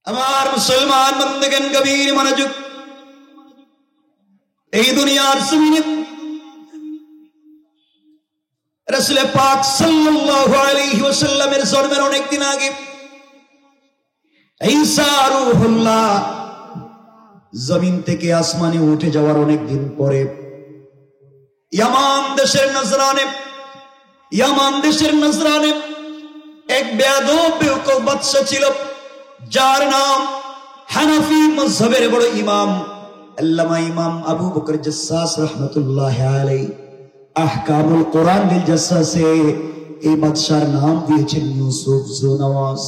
আমার মুসলমান বন্ধুগণ, গভীর মনোযোগ। এই দুনিয়ার জমিনে রাসূল পাক সাল্লাল্লাহু আলাইহি ওয়াসাল্লামের জন্মের অনেক দিন আগে ঈসা রূহুল্লাহ জমিন থেকে আসমানে উঠে যাওয়ার অনেক দিন পরে ইয়ামান দেশের নজরানে এক বেয়াদব বাদশা ছিল, যার নাম হানাফি মাযহাবের বড় ইমাম আল্লামা ইমাম আবু বকর জাসসাস রাহমাতুল্লাহি আলাইহি আহকামুল কোরআন বিল জাসসাসে এই বাদশার নাম দিয়েছেন ইউসুফ জুনওয়াজ।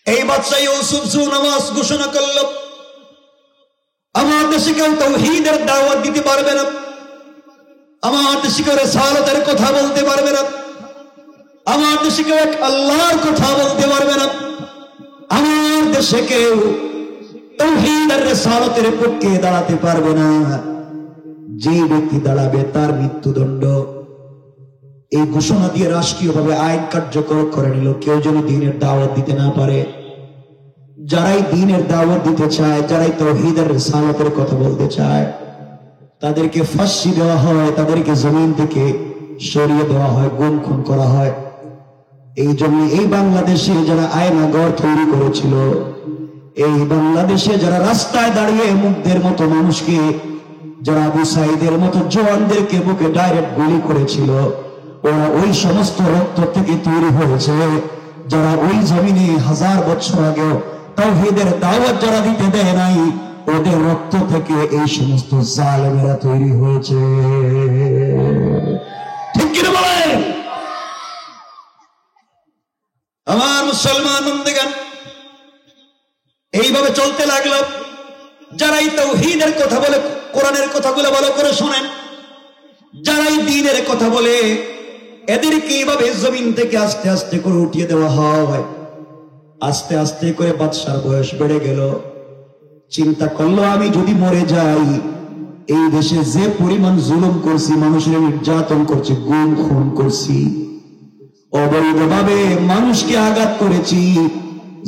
এই বাদশা ইউসুফ জুনওয়াজ ঘোষণা করল, আমার দেশে কেউ তাওহীদের দাওয়াত দিতে পারবে না, আমার দেশে কেউ রিসালাতের কথা বলতে পারবে না, আমার দেশে কেউ এক আল্লাহর কথা বলতে পারবে না, আমার দেশে কেউ তাওহীদ আর রিসালাতের পক্ষে দাঁড়াতে পারবে না। যে ব্যক্তি দাঁড়াবে তার মৃত্যুদণ্ড। এই ঘোষণা দিয়ে রাষ্ট্রীয়ভাবে আইন কার্যকর করে নিল, কেউ যেন দ্বীনের দাওয়াত দিতে না পারে। যারাই দ্বীনের দাওয়াত দিতে চায়, যারাই তাওহীদ আর রিসালাতের কথা বলতে চায়, তাদেরকে ফাঁসি দেওয়া হয়, তাদেরকে জমিন থেকে সরিয়ে দেওয়া হয়, গুম খুন করা হয়। এই জন্য এই বাংলাদেশে যারা আয়নাঘর তৈরি করেছিল, এই বাংলাদেশে যারা রাস্তায় দাঁড়িয়ে মুগ্ধের মতো মানুষকে, যারা আবু সাঈদের মতো জওয়ানদেরকে বুকে ডাইরেক্ট গুলি করেছিল, ওরা ওই সমস্ত রক্ত থেকে তৈরি হয়েছে। যারা ওই জমিনে 1000 বছর আগে তাওহীদের দাওয়াত যারা দিতে দেয় নাই, ওদের রক্ত থেকে এই সমস্ত জালেমেরা তৈরি হয়েছে। ঠিক কিনা বলেন? আমার মুসলমান বন্ধুগণ, এইভাবে চলতে লাগলো। যারাই তাওহীদের কথা বলে, কোরআনের কথাগুলো ভালো করে শোনেন, যারাই দ্বীনের কথা বলে, এদেরকে এইভাবে জমিন থেকে আস্তে আস্তে করে উঠিয়ে দেওয়া হয়। আস্তে আস্তে করে বাদশার বয়স বেড়ে গেল। চিন্তা করলো, আমি যদি মরে যাই, এই দেশে যে পরিমাণ জুলুম করছি, মানুষের নির্যাতন করছি, গুম খুন করছি, অবৈধভাবে মানুষকে আঘাত করেছি,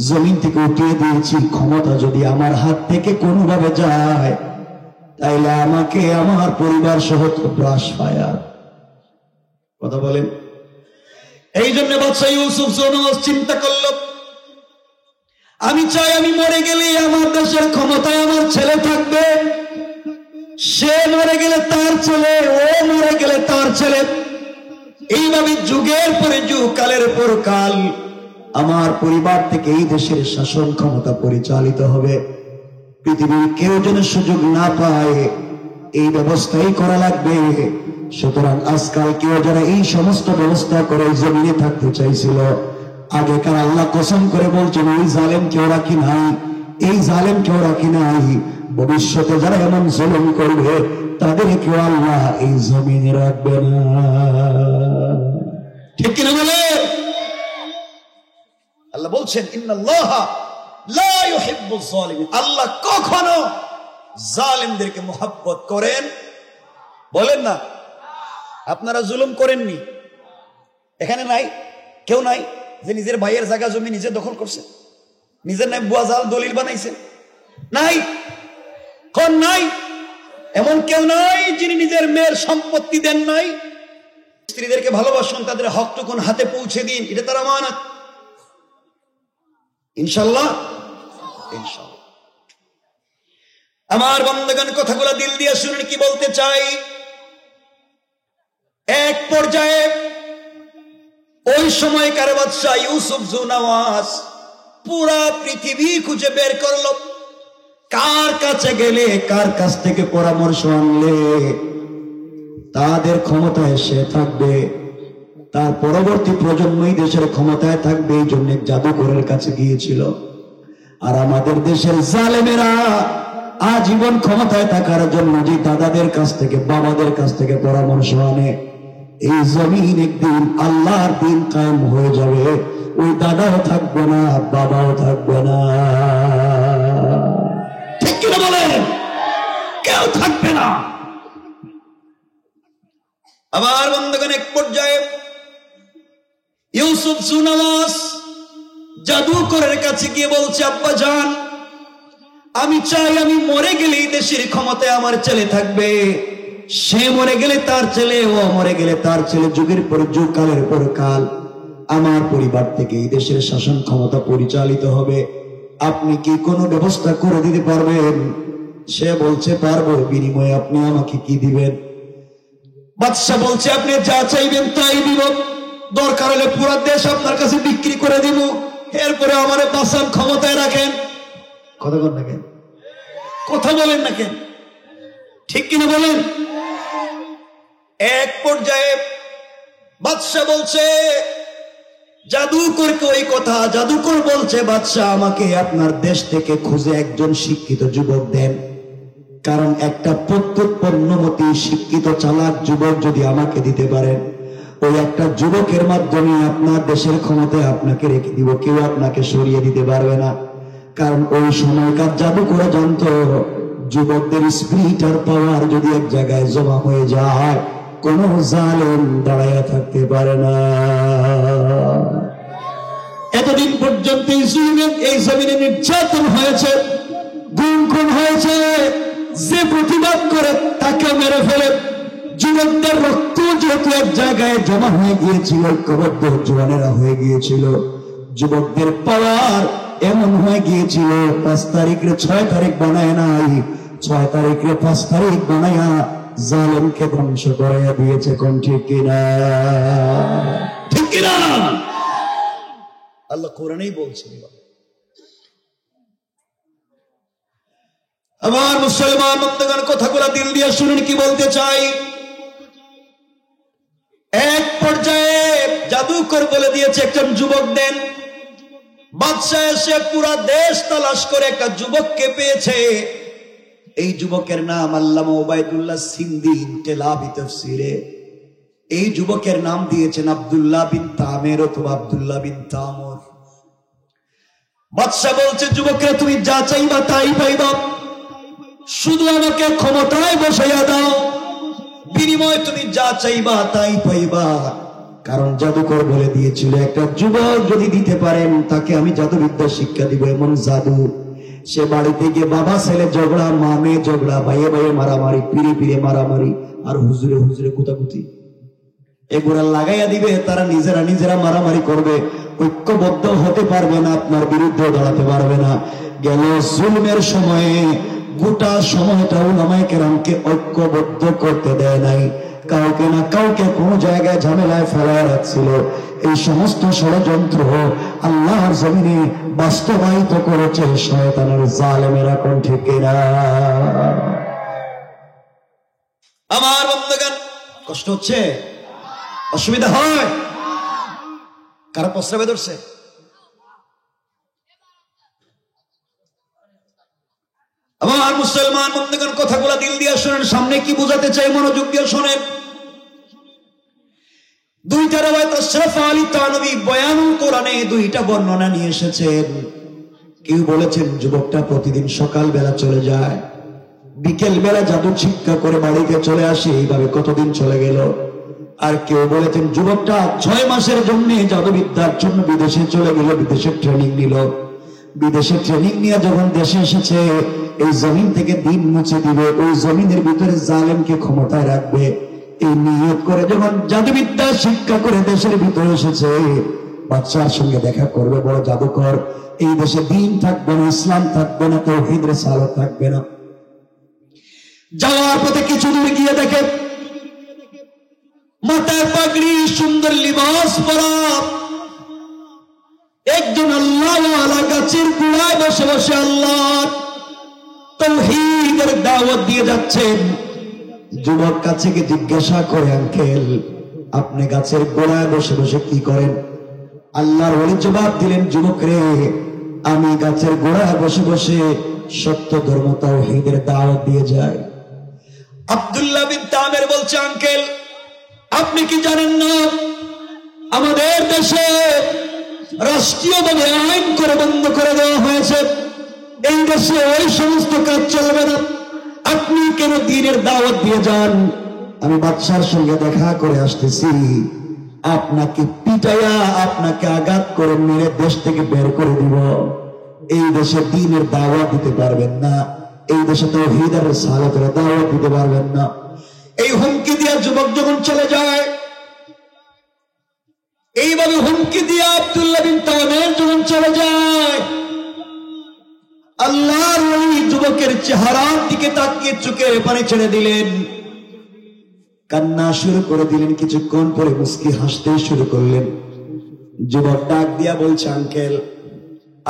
জমিন থেকে উঠিয়ে দিয়েছি, ক্ষমতা যদি আমার হাত থেকে কোনোভাবে যায়, তাইলে আমাকে আমার পরিবার সহ ব্রাশ ফায়ার। কথা বলেন? এই জন্য বাদশা ইউসুফ জুনওয়াজ চিন্তা করল, আমি চাই আমি মরে গেলে আমার দেশের ক্ষমতায় আমার ছেলে থাকবে, সে মরে গেলে তার ছেলে, ও মরে গেলে তার ছেলে, এইভাবে যুগের পরে যুগ, কালের পর কাল আমার পরিবার থেকে এই দেশের শাসন ক্ষমতা পরিচালিত হবে। পৃথিবীর কেউ যেন সুযোগ না পায়, এই ব্যবস্থাই করা লাগবে। সুতরাং আজকাল কেউ যারা এই সমস্ত ব্যবস্থা করে জমিনে থাকতে চাইছিল, আগেকার আল্লাহ কসম করে বলছেন, ওই জালেম কেউ রাখি নাই, এই জালেম কেউ রাখি নাই। ভবিষ্যতে যারা এমন জুলুম করবে, তাদের কেউ আল্লাহ এই জমিনে রাখবে না। ঠিক কিনা বলে? আল্লাহ বলছেন, ইন্নাল্লাহা লা ইউহিব্বুজ জালিমিন। আল্লাহ কখনো জালেমদেরকে মোহাব্বত করেন? বলেন না। আপনারা জুলুম করেননি? এখানে নাই কেউ নাই যে নিজের ভাইয়ের জায়গা জমি নিজে দখল করছে, নিজের নামে ভুয়া জাল দলিল বানাইছে? নাই, কোন নাই? এমন কেউ নাই যিনি নিজের মেয়ের সম্পত্তি দেন নাই। স্ত্রীদেরকে ভালোবাসুন, তাদের হকটুকুন হাতে পৌঁছে দিন, এটা তার আমানত। ইনশাআল্লাহ, ইনশাআল্লাহ। আমার বন্ধুগণ, কথাগুলো দিল দিয়ে শুনুন, কি বলতে চাই। এক পর্যায়ে ওই সময়কার বাদশা ইউসুফ জুনওয়াজ পুরা পৃথিবী খুঁজে বের করলো, কার কাছে গেলে, কার কাছ থেকে পরামর্শ আনলে তাদের ক্ষমতায় সে থাকবে, তার পরবর্তী প্রজন্মই দেশের ক্ষমতায় থাকবে। এই জন্য জাদুকরের কাছে গিয়েছিল। আর আমাদের দেশের জালেমেরা আজীবন ক্ষমতায় থাকার জন্য যে দাদাদের কাছ থেকে, বাবাদের কাছ থেকে পরামর্শ আনে, এই জমিন একদিন আল্লাহর দিন কায়েম হয়ে যাবে, ওই দাদাও থাকবে না, বাবাও থাকবে না। ঠিক কিনা বলেন? কেউ থাকবে না। আবার বন্ধুগণ, এক পর্যায়ে ইউসুফ জুনওয়াজ জাদুকরের কাছে গিয়ে বলছে, আব্বা জান, আমি চাই আমি মরে গেলেই দেশের ক্ষমতায় আমার ছেলে থাকবে। সে মরে গেলে তার ছেলে, ও মরে গেলে তার ছেলে, যুগের পর যুগ, কালের পর কাল আমার পরিবার থেকে এই দেশের শাসন ক্ষমতা পরিচালিত হবে। আপনি কি কোনো ব্যবস্থা করে দিতে পারবেন? সে বলছে, পারবো। বিনিময়ে আপনি আমাকে কি দিবেন? বাদশা বলছে, আপনি যা চাইবেন তাই দিব। দরকার হলে পুরো দেশ আপনার কাছে বিক্রি করে দিব, এরপরে আমার বাঁচান, ক্ষমতায় রাখেন। কথা বলেন না কেন? কথা বলেন না কেন? ঠিক কিনা বলেন? এক পর্যায়ে বাদশা বলছে জাদুকরকে ওই কথা। জাদুকর বলছে, বাদশা, আমাকে আপনার দেশ থেকে খুঁজে একজন শিক্ষিত যুবক দেন, কারণ একটা প্রত্যুৎপন্নমতি শিক্ষিত চালাক যুবক যদি আমাকে দিতে পারেন, ওই একটা যুবকের মাধ্যমে আপনার দেশের ক্ষমতায় আপনাকে রেখে দিব, কেউ আপনাকে সরিয়ে দিতে পারবে না। কারণ ওই সময়কার জাদুকর জানত, যুবকদের স্পিরিট আর পাওয়ার যদি এক জায়গায় জমা হয়ে যায়, কোন জালেম দাঁড়াইয়া থাকতে পারে না। এতদিন পর্যন্ত এই জমিনে নির্যাতন হয়েছে, গুম খুন হয়েছে, যে প্রতিবাদ করে তাকে মেরে ফেলে। যুবকদের রক্ত যেহেতু এক জায়গায় জমা হয়ে গিয়েছিল, ঐক্যবদ্ধ জওয়ানেরা হয়ে গিয়েছিল, যুবকদের পাওয়ার এমন হয়ে গিয়েছিল, 5 তারিখে 6 তারিখ বানায় নাই, 6 তারিখে 5 তারিখ বানায়া জালেমকে ধ্বংস করাইয়া দিয়েছে। কোন ঠিক কিনা? ঠিক কিনা? আল্লাহ কোরআনেই বলছেন। আমার মুসলমান বন্ধুগণ, কথাগুলো দিল দিয়ে শুনুন, কি বলতে চাই। এক পর্যায়ে জাদুকর বলে দিয়েছে একজন যুবক দেন। বাদশা এসে পুরা দেশ তালাশ করে একটা যুবককে পেয়েছে। এই যুবকের নাম আল্লামা ওবায়দুল্লাহ সিন্দি ইনকিলাবি তাফসীরে। এই যুবকের নাম দিয়েছেন আব্দুল্লাহ বিন তামের অথবা আব্দুল্লাহ বিন তামর। বাদশা বলছে, যুবকরা, তুমি যা চাইবা তাই পাইবা, শুধু আমাকে ক্ষমতায় বসাইয়া দাও, বিনিময়ে তুমি যা চাইবা তাই পাইবা। কারণ জাদুকর বলে দিয়েছিল, একটা যুবক যদি দিতে পারেন তাকে আমি জাদুবিদ্যা শিক্ষা দিব, এমন জাদু। সে বাড়িতে গিয়ে বাবা ছেলে ঝগড়া, মা মেয়ে ঝগড়া, ভাইয়ে ভাইয়ে মারামারি, পিড়ে পিড়ে মারামারি, আর হুজুরে হুজুরে কুতাকুতি, এগুলা লাগাইয়া দিবে। তারা নিজেরা নিজেরা মারামারি করবে, ঐক্যবদ্ধ হতে পারবে না, আপনার বিরুদ্ধে দাঁড়াতে পারবে না। গেল জুলমের সময়ে গোটা সময়টা উলামায়ে কেরামকে ঐক্যবদ্ধ করতে দেয় নাই, কাউকে না কাউকে কোন জায়গায় ঝামেলায় ফেলায় রাখছিল। এই সমস্ত ষড়যন্ত্র আল্লাহর জমিনে বাস্তবায়িত করেছে শয়তানের জালেমেরা। কোন ঠিক কিনা? আমার বন্ধুগণ, কষ্ট হচ্ছে? অসুবিধা হয়? কারো প্রস্রাবে ধরছে? আমার মুসলমান বন্ধুগণ, কথাগুলো দিল দিয়ে শোনেন, সামনে কি বোঝাতে চাই মনোযোগ দিয়ে শোনেন। 2টা রাওয়ায়াত আশরাফ আলী থানভী বয়ানুল কোরআনে 2টা বর্ণনা নিয়ে এসেছেন। কেউ বলেছেন যুবকটা প্রতিদিন সকাল বেলা চলে যায়, বিকেল বেলা জাদু শিক্ষা করে বাড়িতে চলে আসে, এইভাবে কতদিন চলে গেল। আর কেউ বলেছেন যুবকটা 6 মাসের জন্য জাদুবিদ্যার জন্য বিদেশে চলে গেল, বিদেশে ট্রেনিং নিল। বিদেশে ট্রেনিং নিয়ে যখন দেশে এসেছে, এই জমিন থেকে দিন মুছে দিবে, ওই জমিনের ভিতরে জালেমকে ক্ষমতায় রাখবে, এই নিয়ত করে যখন জাদুবিদ্যা শিক্ষা করে দেশের ভিতরে এসেছে, বাদশার সঙ্গে দেখা করবে বড় জাদুকর। এই দেশে দিন থাকবে না, ইসলাম থাকবে না, তাওহীদ রিসালাত থাকবে না। যাওয়ার পথে কিছু দূর গিয়ে দেখে মাথায় পাগড়ি, সুন্দর লিবাস পরা একজন আল্লাহওয়ালা গাছের গোড়ায় বসে বসে আল্লাহর তাওহীদের দাওয়াত দিয়ে যাচ্ছেন। যুবক কাছে গিয়ে জিজ্ঞাসা করে, আঙ্কেল, আপনি গাছের গোড়ায় বসে বসে কি করেন? আল্লাহর ওলি জবাব দিলেন, যুবক রে, আমি গাছের গোড়ায় বসে বসে সত্য ধর্ম তাওহীদের দাওয়াত দিয়ে যাই। আব্দুল্লাহ বিন তামের বলছে, আঙ্কেল, আপনি কি জানেন না আমাদের দেশে রাষ্ট্রীয়ভাবে আইন করে বন্ধ করে দেওয়া হয়েছে, এই দেশে ওই সমস্ত কাজ চলবে না, আপনি কেন দ্বীনের দাওয়াত দিয়ে যান? আমি বাদশার সঙ্গে দেখা করে আসতেছি, আপনাকে পিটাইয়া আপনাকে আঘাত করে মেরে দেশ থেকে বের করে দিব। এই দেশে দ্বীনের দাওয়াত দিতে পারবেন না, এই দেশে তাওহীদের রিসালাতের দাওয়াত দিতে পারবেন না। এই হুমকি দিয়া যুবক যখন চলে যায়, এইভাবে হুমকি দিয়া আব্দুল্লাহ বিন তাওয়ামের যখন চলে যায়, আল্লাহর ওই যুবকের চেহারার দিকে তাকিয়ে চোখের পানি ছেড়ে দিলেন, কান্না শুরু করে দিলেন। কিছুক্ষণ পরে মুস্কি হাসতে শুরু করলেন। যুবক ডাক দিয়া বলছে, আঙ্কেল,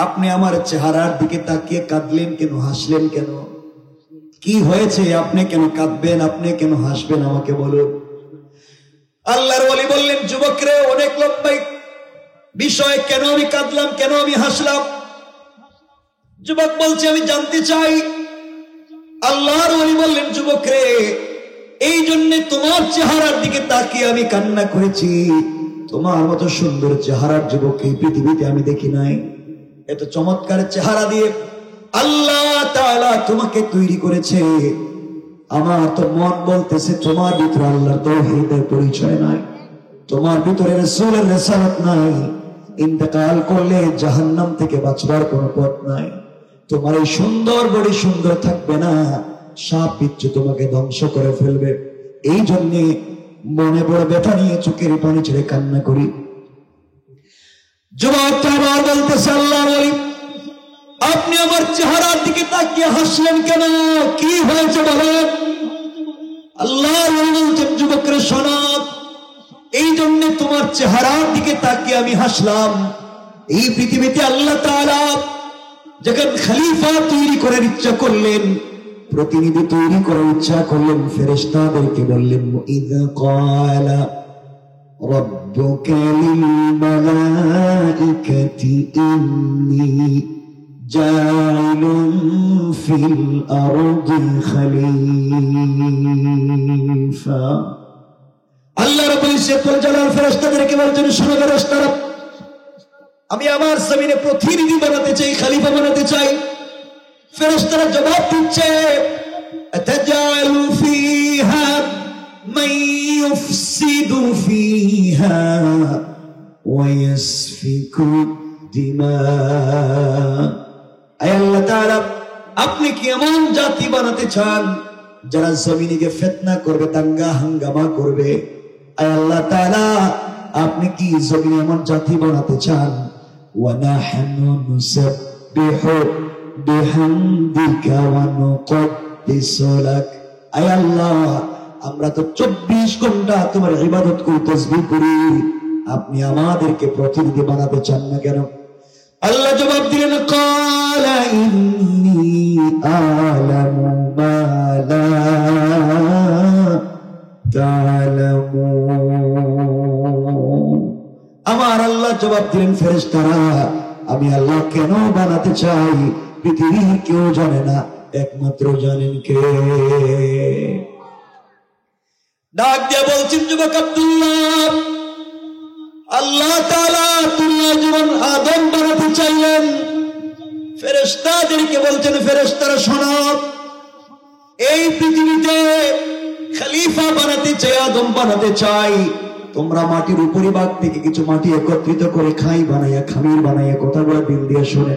আপনি আমার চেহারার দিকে তাকিয়ে কাঁদলেন কেন, হাসলেন কেন? কি হয়েছে? আপনি কেন কাঁদবেন, আপনি কেন হাসবেন, আমাকে বলুন। আল্লাহর ওলি বললেন, যুবকরে, অনেক লম্বা বিষয়, কেন আমি কাঁদলাম, কেন আমি হাসলাম? যুবক বলছে, আমি জানতে চাই। আল্লাহর ওলি বললেন, যুবকরে, এই জন্য তোমার চেহারার দিকে তাকিয়ে আমি কান্না করেছি। তোমার মতো সুন্দর চেহারার যুবক এই পৃথিবীতে আমি দেখি নাই। এত চমৎকার চেহারা দিয়ে আল্লাহ তাআলা তোমাকে তৈরি করেছে। আমার তো মন বলতেছে তোমার ভিতরে আল্লাহর তাওহীদের পরিচয় নাই, তোমার ভিতরে রাসূলের রিসালাত নাই। ইন্তেকাল করলে জাহান্নাম থেকে বাঁচবার কোনো পথ নাই। তোমার এই সুন্দর বডি সুন্দর থাকবে না, সাপ বিচ্ছু তোমাকে ধ্বংস করে ফেলবে। এই জন্যে মনে বড় ব্যথা নিয়ে চোখের পানি ছেড়ে কান্না করি। যুবকটা আবার বলতেছে, আল্লাহর ওলি, আপনি আমার চেহারার দিকে তাকিয়ে হাসলেন কেন? কি হয়েছে বলেন? আল্লাহর ওলি বলছেন, যুবকরা শোনো, এই জন্য তোমার চেহারার দিকে তাকিয়ে আমি হাসলাম। এই পৃথিবীতে আল্লাহ তাআলা যখন খলিফা তৈরি করার ইচ্ছা করলেন, প্রতিনিধি তৈরি করার ইচ্ছা করলেন, ফেরেশতাদেরকে বললেন, ইযা ক্বালা রাব্বুকা লিল মালাইকাতি ইন্নী জাইলুন ফিল আরদি খলিফা। আল্লাহ রাব্বুল ইজ্জত ওয়াল জালাল ফেরেশতাদেরকে বলছেন, শোনো ফেরেশতারা, আমি আমার জমিনে প্রতিনিধি বানাতে চাই, খলিফা বানাতে চাই। ফেরেশতারা জবাব দিচ্ছে, আতাজালু ফিহা মান ইউফসিদু ফিহা ওয়া ইয়াসফিকু দিমা। আয় আল্লাহ তাআলা, আপনি কি এমন জাতি বানাতে চান যারা জমিনে ফিতনা করবে, দাঙ্গা হাঙ্গামা করবে? আয় আল্লাহ তাআলা, আপনি কি জমিনে এমন জাতি বানাতে চান? ওয়া নাহনু নুসাব্বিহু বিহামদিকা ওয়া নুকদ্দিসু লাক। আয় আল্লাহ, আমরা তো 24 ঘন্টা তোমার ইবাদত করি, তাসবিহ করি, আপনি আমাদেরকে প্রতিনিধি বানাতে চান না কেন? আল্লাহ জবাব দিলেন, ক্বালা ইন্নী আ'লামু মা লা তা'লামুন। আমার আল্লাহ জবাব দিলেন, ফেরেশতারা, আমি আল্লাহ কেন বানাতে চাই পৃথিবীর কেউ জানে না, একমাত্র জানেন কে? ডাক দিয়ে বলছেন, যুবক আব্দুল্লাহ, আল্লাহ তাআলা দুনিয়া জীবন আদম বানাতে চাইলেন। ফেরেশতাদেরকে বলছেন, ফেরেশতারা শোনো, এই পৃথিবীতে খলিফা বানাতে চাই, আদম বানাতে চাই। তোমরা মাটির উপরিভাগ থেকে কিছু মাটি একত্রিত করে খাই বানাইয়া, খামির বানাইয়া, কথাগুলো দিল দিয়ে শুনে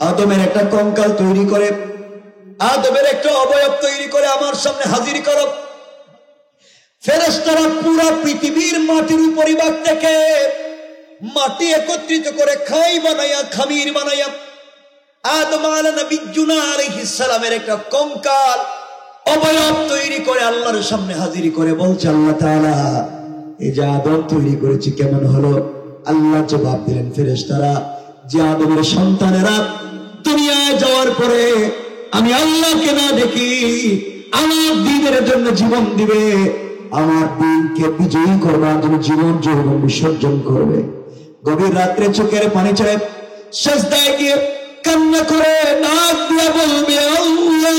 আদমের একটা কঙ্কাল তৈরি করে, আদমের একটা অবয়ব তৈরি করে আমার সামনে হাজির করো। ফেরেশতারা পুরা পৃথিবীর মাটির উপরিভাগ থেকে মাটি একত্রিত করে খাই বানাইয়া, খামির বানাইয়া আদম আলাইহিস সালামের একটা কঙ্কাল অবয়ব তৈরি করে আল্লাহর সামনে হাজির করে বলছে, আল্লাহ তাআলা, এই যে আদম তৈরি করেছি কেমন হলো? আল্লাহ জবাব দিলেন, ফেরেশতারা, যে আদমের সন্তানেরা দুনিয়ায় যাওয়ার পরে আমি আল্লাহকে না দেখি আমার দ্বীনের জন্য জীবন দিবে, আমার দ্বীনকে বিজয়ী করবার জন্য জীবন যৌবন বিসর্জন করবে, গভীর রাত্রে চোখের পানি ছেড়ে সিজদায় গিয়ে কান্না করে ডাক দিয়ে বলবে, আল্লাহ,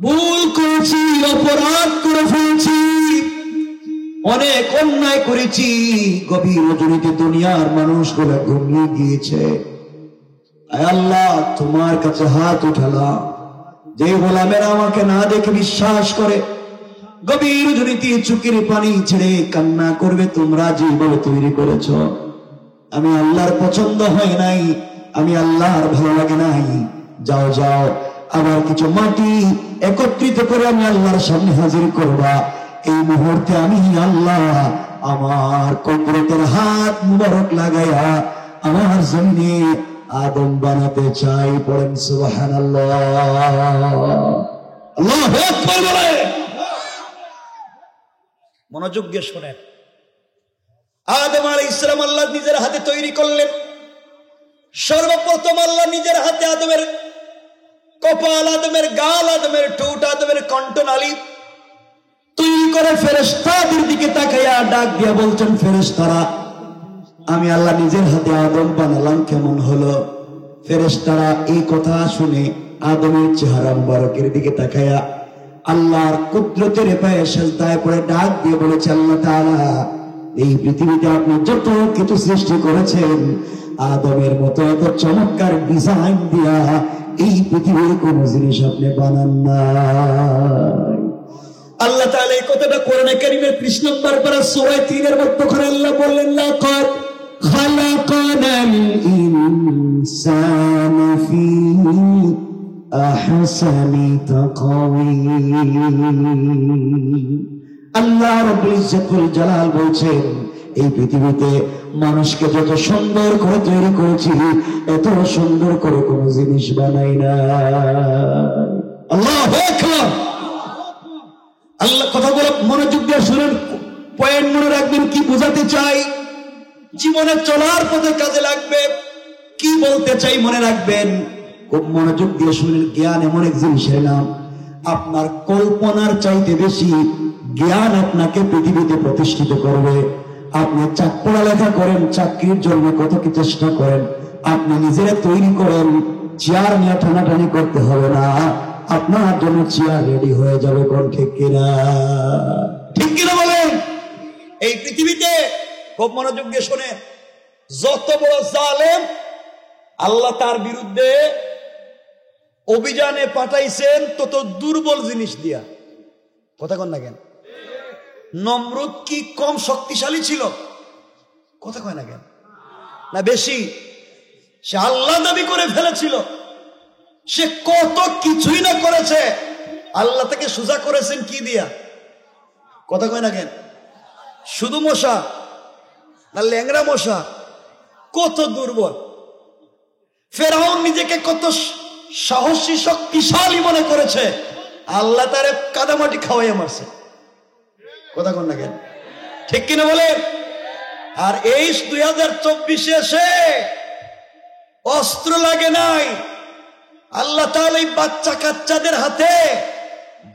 ভুল করেছি, অপরাধ করে ফেলেছি, অনেক অন্যায় করেছি, গভীর রজনীতে দুনিয়ার মানুষগুলো ঘুমিয়ে গিয়েছে। আয় আল্লাহ, তোমার কাছে হাত উঠালাম, যে গোলামেরা আমাকে না দেখে বিশ্বাস করে গভীর রজনীতে চোখের পানি ছেড়ে কান্না করবে, তোমরা যেভাবে তৈরি করেছ আমি আল্লাহর পছন্দ হয় নাই, আমি আল্লাহর ভালো লাগে নাই। যাও যাও, আবার কিছু মাটি একত্রিত করে আমি আল্লাহর সামনে হাজির করবা। এই মুহূর্তে আমি আল্লাহ আমার কুদরতের হাত মুবারক লাগাইয়া আমার জমিনে আদম বানাতে চাই। পড়েন সুবহানাল্লাহ। আল্লাহু আকবার বলে। মনোযোগ দিয়ে শোনেন, আদম আলাইহিস সালাম আল্লাহ নিজের হাতে তৈরি করলেন। সর্বপ্রথম আল্লাহ নিজের হাতে আদমের কপাল, আদমের গাল, আদমের ঠোঁট, আদমের কণ্ঠনালী তৈরি করে ফেরেশতাদের দিকে তাকাইয়া ডাক দিয়া বলছেন, ফেরেশতারা আমি আল্লাহ নিজের হাতে আদম বানালাম, কেমন হলো? ফেরেশতারা এই কথা শুনে আদমের চেহারা মুবারকের দিকে তাকাইয়া আল্লাহর কুদরতের পায়ে সিজদায় পড়ে ডাক দিয়ে বলেছে, আল্লাহ তাআলা এই পৃথিবীতে আপনি যত কিছু সৃষ্টি করেছেন আদমের মতো এত চমৎকার ডিজাইন দিয়া এই পৃথিবীর কোন জিনিস আপনি বানান নাই। আল্লাহ তাআলা এই কথাটা কোরআনে কারীমের 30 নম্বর পারা সূরা 3 এর মধ্যে করে আল্লাহ বললেন, লাকাদ খালাকানাল ইনসানা ফি আহসানি তাকওয়িম। আল্লাহ রাব্বুল ইজ্জতুল জালাল বলছেন, এই পৃথিবীতে মানুষকে যত সুন্দর করে তৈরি করেছি এত সুন্দর করে কোন জিনিস বানাই না। আল্লাহু আকবার। আল্লাহ কথাগুলো মনোযোগ দিয়ে শুনেন, পয়েন্ট মনে রাখবেন কি বোঝাতে চাই, জীবনে চলার পথে কাজে লাগবে। কি বলতে চাই মনে রাখবেন, খুব মনোযোগ দিয়ে শুনেন। জ্ঞান এমন এক জিনিসের নাম, আপনার কল্পনার চাইতে বেশি জ্ঞান আপনাকে পৃথিবীতে প্রতিষ্ঠিত করবে। আপনি পড়ালেখা করেন, চাকরির জন্য কত কি চেষ্টা করেন, আপনি নিজেরা তৈরি করেন, চেয়ার নিয়ে টানাটানি করতে হবে না, আপনার জন্য চেয়ার রেডি হয়ে যাবে। কোন ঠিক কিনা? ঠিক কিনা বলেন? এই পৃথিবীতে খুব মনোযোগ দিয়ে শোনেন, যত বড় জালেম আল্লাহ তার বিরুদ্ধে অভিযানে পাঠাইছেন তত দুর্বল জিনিস দিয়া। কথা কন না কেন? নমরুদ কি কম শক্তিশালী ছিল? কথা কয় না কেন? না বেশি? সে আল্লাহ দাবি করে ফেলেছিল, সে কত কিছুই না করেছে, আল্লাহ তাকে সোজা করেছেন কি দিয়া? কথা কয় না কেন? শুধু মশা না ল্যাংড়া মশা? কত দুর্বল! ফেরাউন নিজেকে কত সাহসী শক্তিশালী মনে করেছে, আল্লাহ তারে কাদামাটি খাওয়াইয়া মারছে। কথা কন না কেন? ঠিক কিনা বলে? আর এই 2024 এসে অস্ত্র লাগে নাই, আল্লাহ তাআলা এই বাচ্চা কাচ্চাদের হাতে,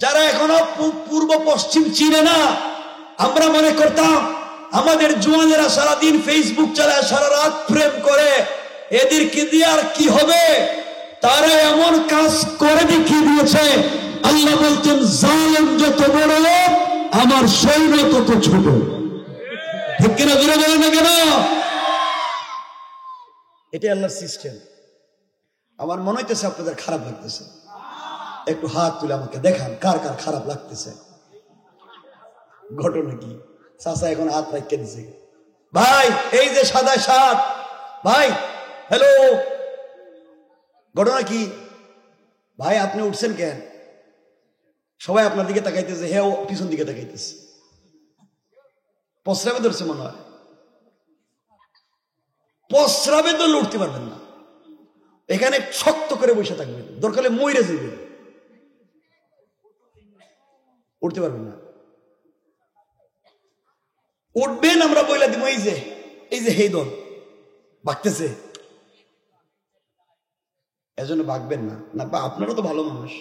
যারা এখনো পূর্ব পশ্চিম চিনে না, আমরা মনে করতাম আমাদের জওয়ানেরা সারাদিন ফেসবুক চালায়, সারা রাত প্রেম করে, এদেরকে দিয়ে আর কি হবে? তারা এমন কাজ করে দেখিয়ে দিয়েছে। আল্লাহ বলছেন, জালেম যত বড় আমার সৈন্য তত ছোট। ঠিক কিনা? জোরে বলেন না কেন? এটাই আল্লাহর সিস্টেম। আমার মনে হইতেছে আপনাদের খারাপ লাগতেছে, একটু হাত তুলে আমাকে দেখান কার কার খারাপ লাগতেছে। ঘটনা কি? চাচা এখন হাত রাখিয়ে দিছে। ভাই এই যে সাদা শার্ট, ভাই হ্যালো, ঘটনা কি? ভাই আপনি উঠছেন কেন? সবাই আপনার দিকে তাকাইতেছে, হ্যাঁ পিছন দিকে তাকাইতেছে, প্রস্রাবে ধরছে মনে হয়। প্রস্রাবে ধরলে উঠতে পারবেন না, এখানে শক্ত করে বসে থাকবেন, দরকারে মইরে যাবেন, উঠতে পারবেন না। উঠবেন আমরা বইলা দিব, এই যে হেই দল ভাগতেছে, এজন্য ভাগবেন না। না আপনারও তো ভালো মানুষ।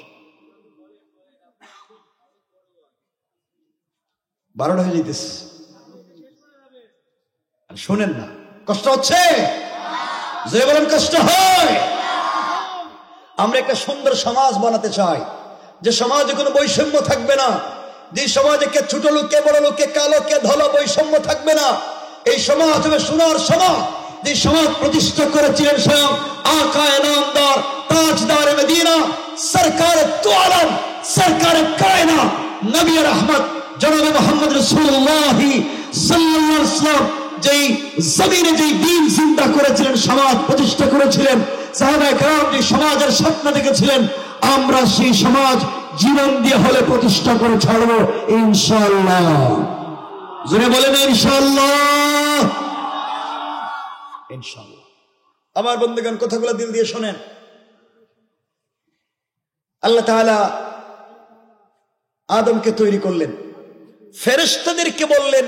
12টা হয়ে যেতেছে, শোনেন না? কষ্ট হচ্ছে? যে বলেন কষ্ট হয়। আমরা একটা সুন্দর সমাজ বানাতে চাই, যে সমাজে কোনো বৈষম্য থাকবে না, যে সমাজে কে ছোট লোক, কে বড় লোক, কে কালো, কে ধলা, বৈষম্য থাকবে না। এই সমাজ হবে সোনার সমাজ, যে সমাজ প্রতিষ্ঠা করেছিলেন স্বয়ং আকায়ে নামদার তাজদার মদিনা সরকার দু আলম সরকার কায়নাত নবী রাহমাত জনাবে মুহাম্মদ রাসূলুল্লাহ সাল্লাল্লাহু আলাইহি ওয়াসাল্লাম যেই জমিনে যেই দ্বীন জিন্দা করেছিলেন, সমাজ প্রতিষ্ঠা করেছিলেন, সাহাবায়ে কেরাম যে সমাজের স্বপ্ন দেখেছিলেন, আমরা সেই সমাজ জীবন দিয়ে হলে প্রতিষ্ঠা করে ছাড়বো ইনশাআল্লাহ। জোরে বলেন ইনশাআল্লাহ। ইনশাআল্লাহ। আমার বন্ধুগণ, কথাগুলো দিল দিয়ে শোনেন। আল্লাহ তাআলা আদমকে তৈরি করলেন, ফেরেশতাদেরকে বললেন,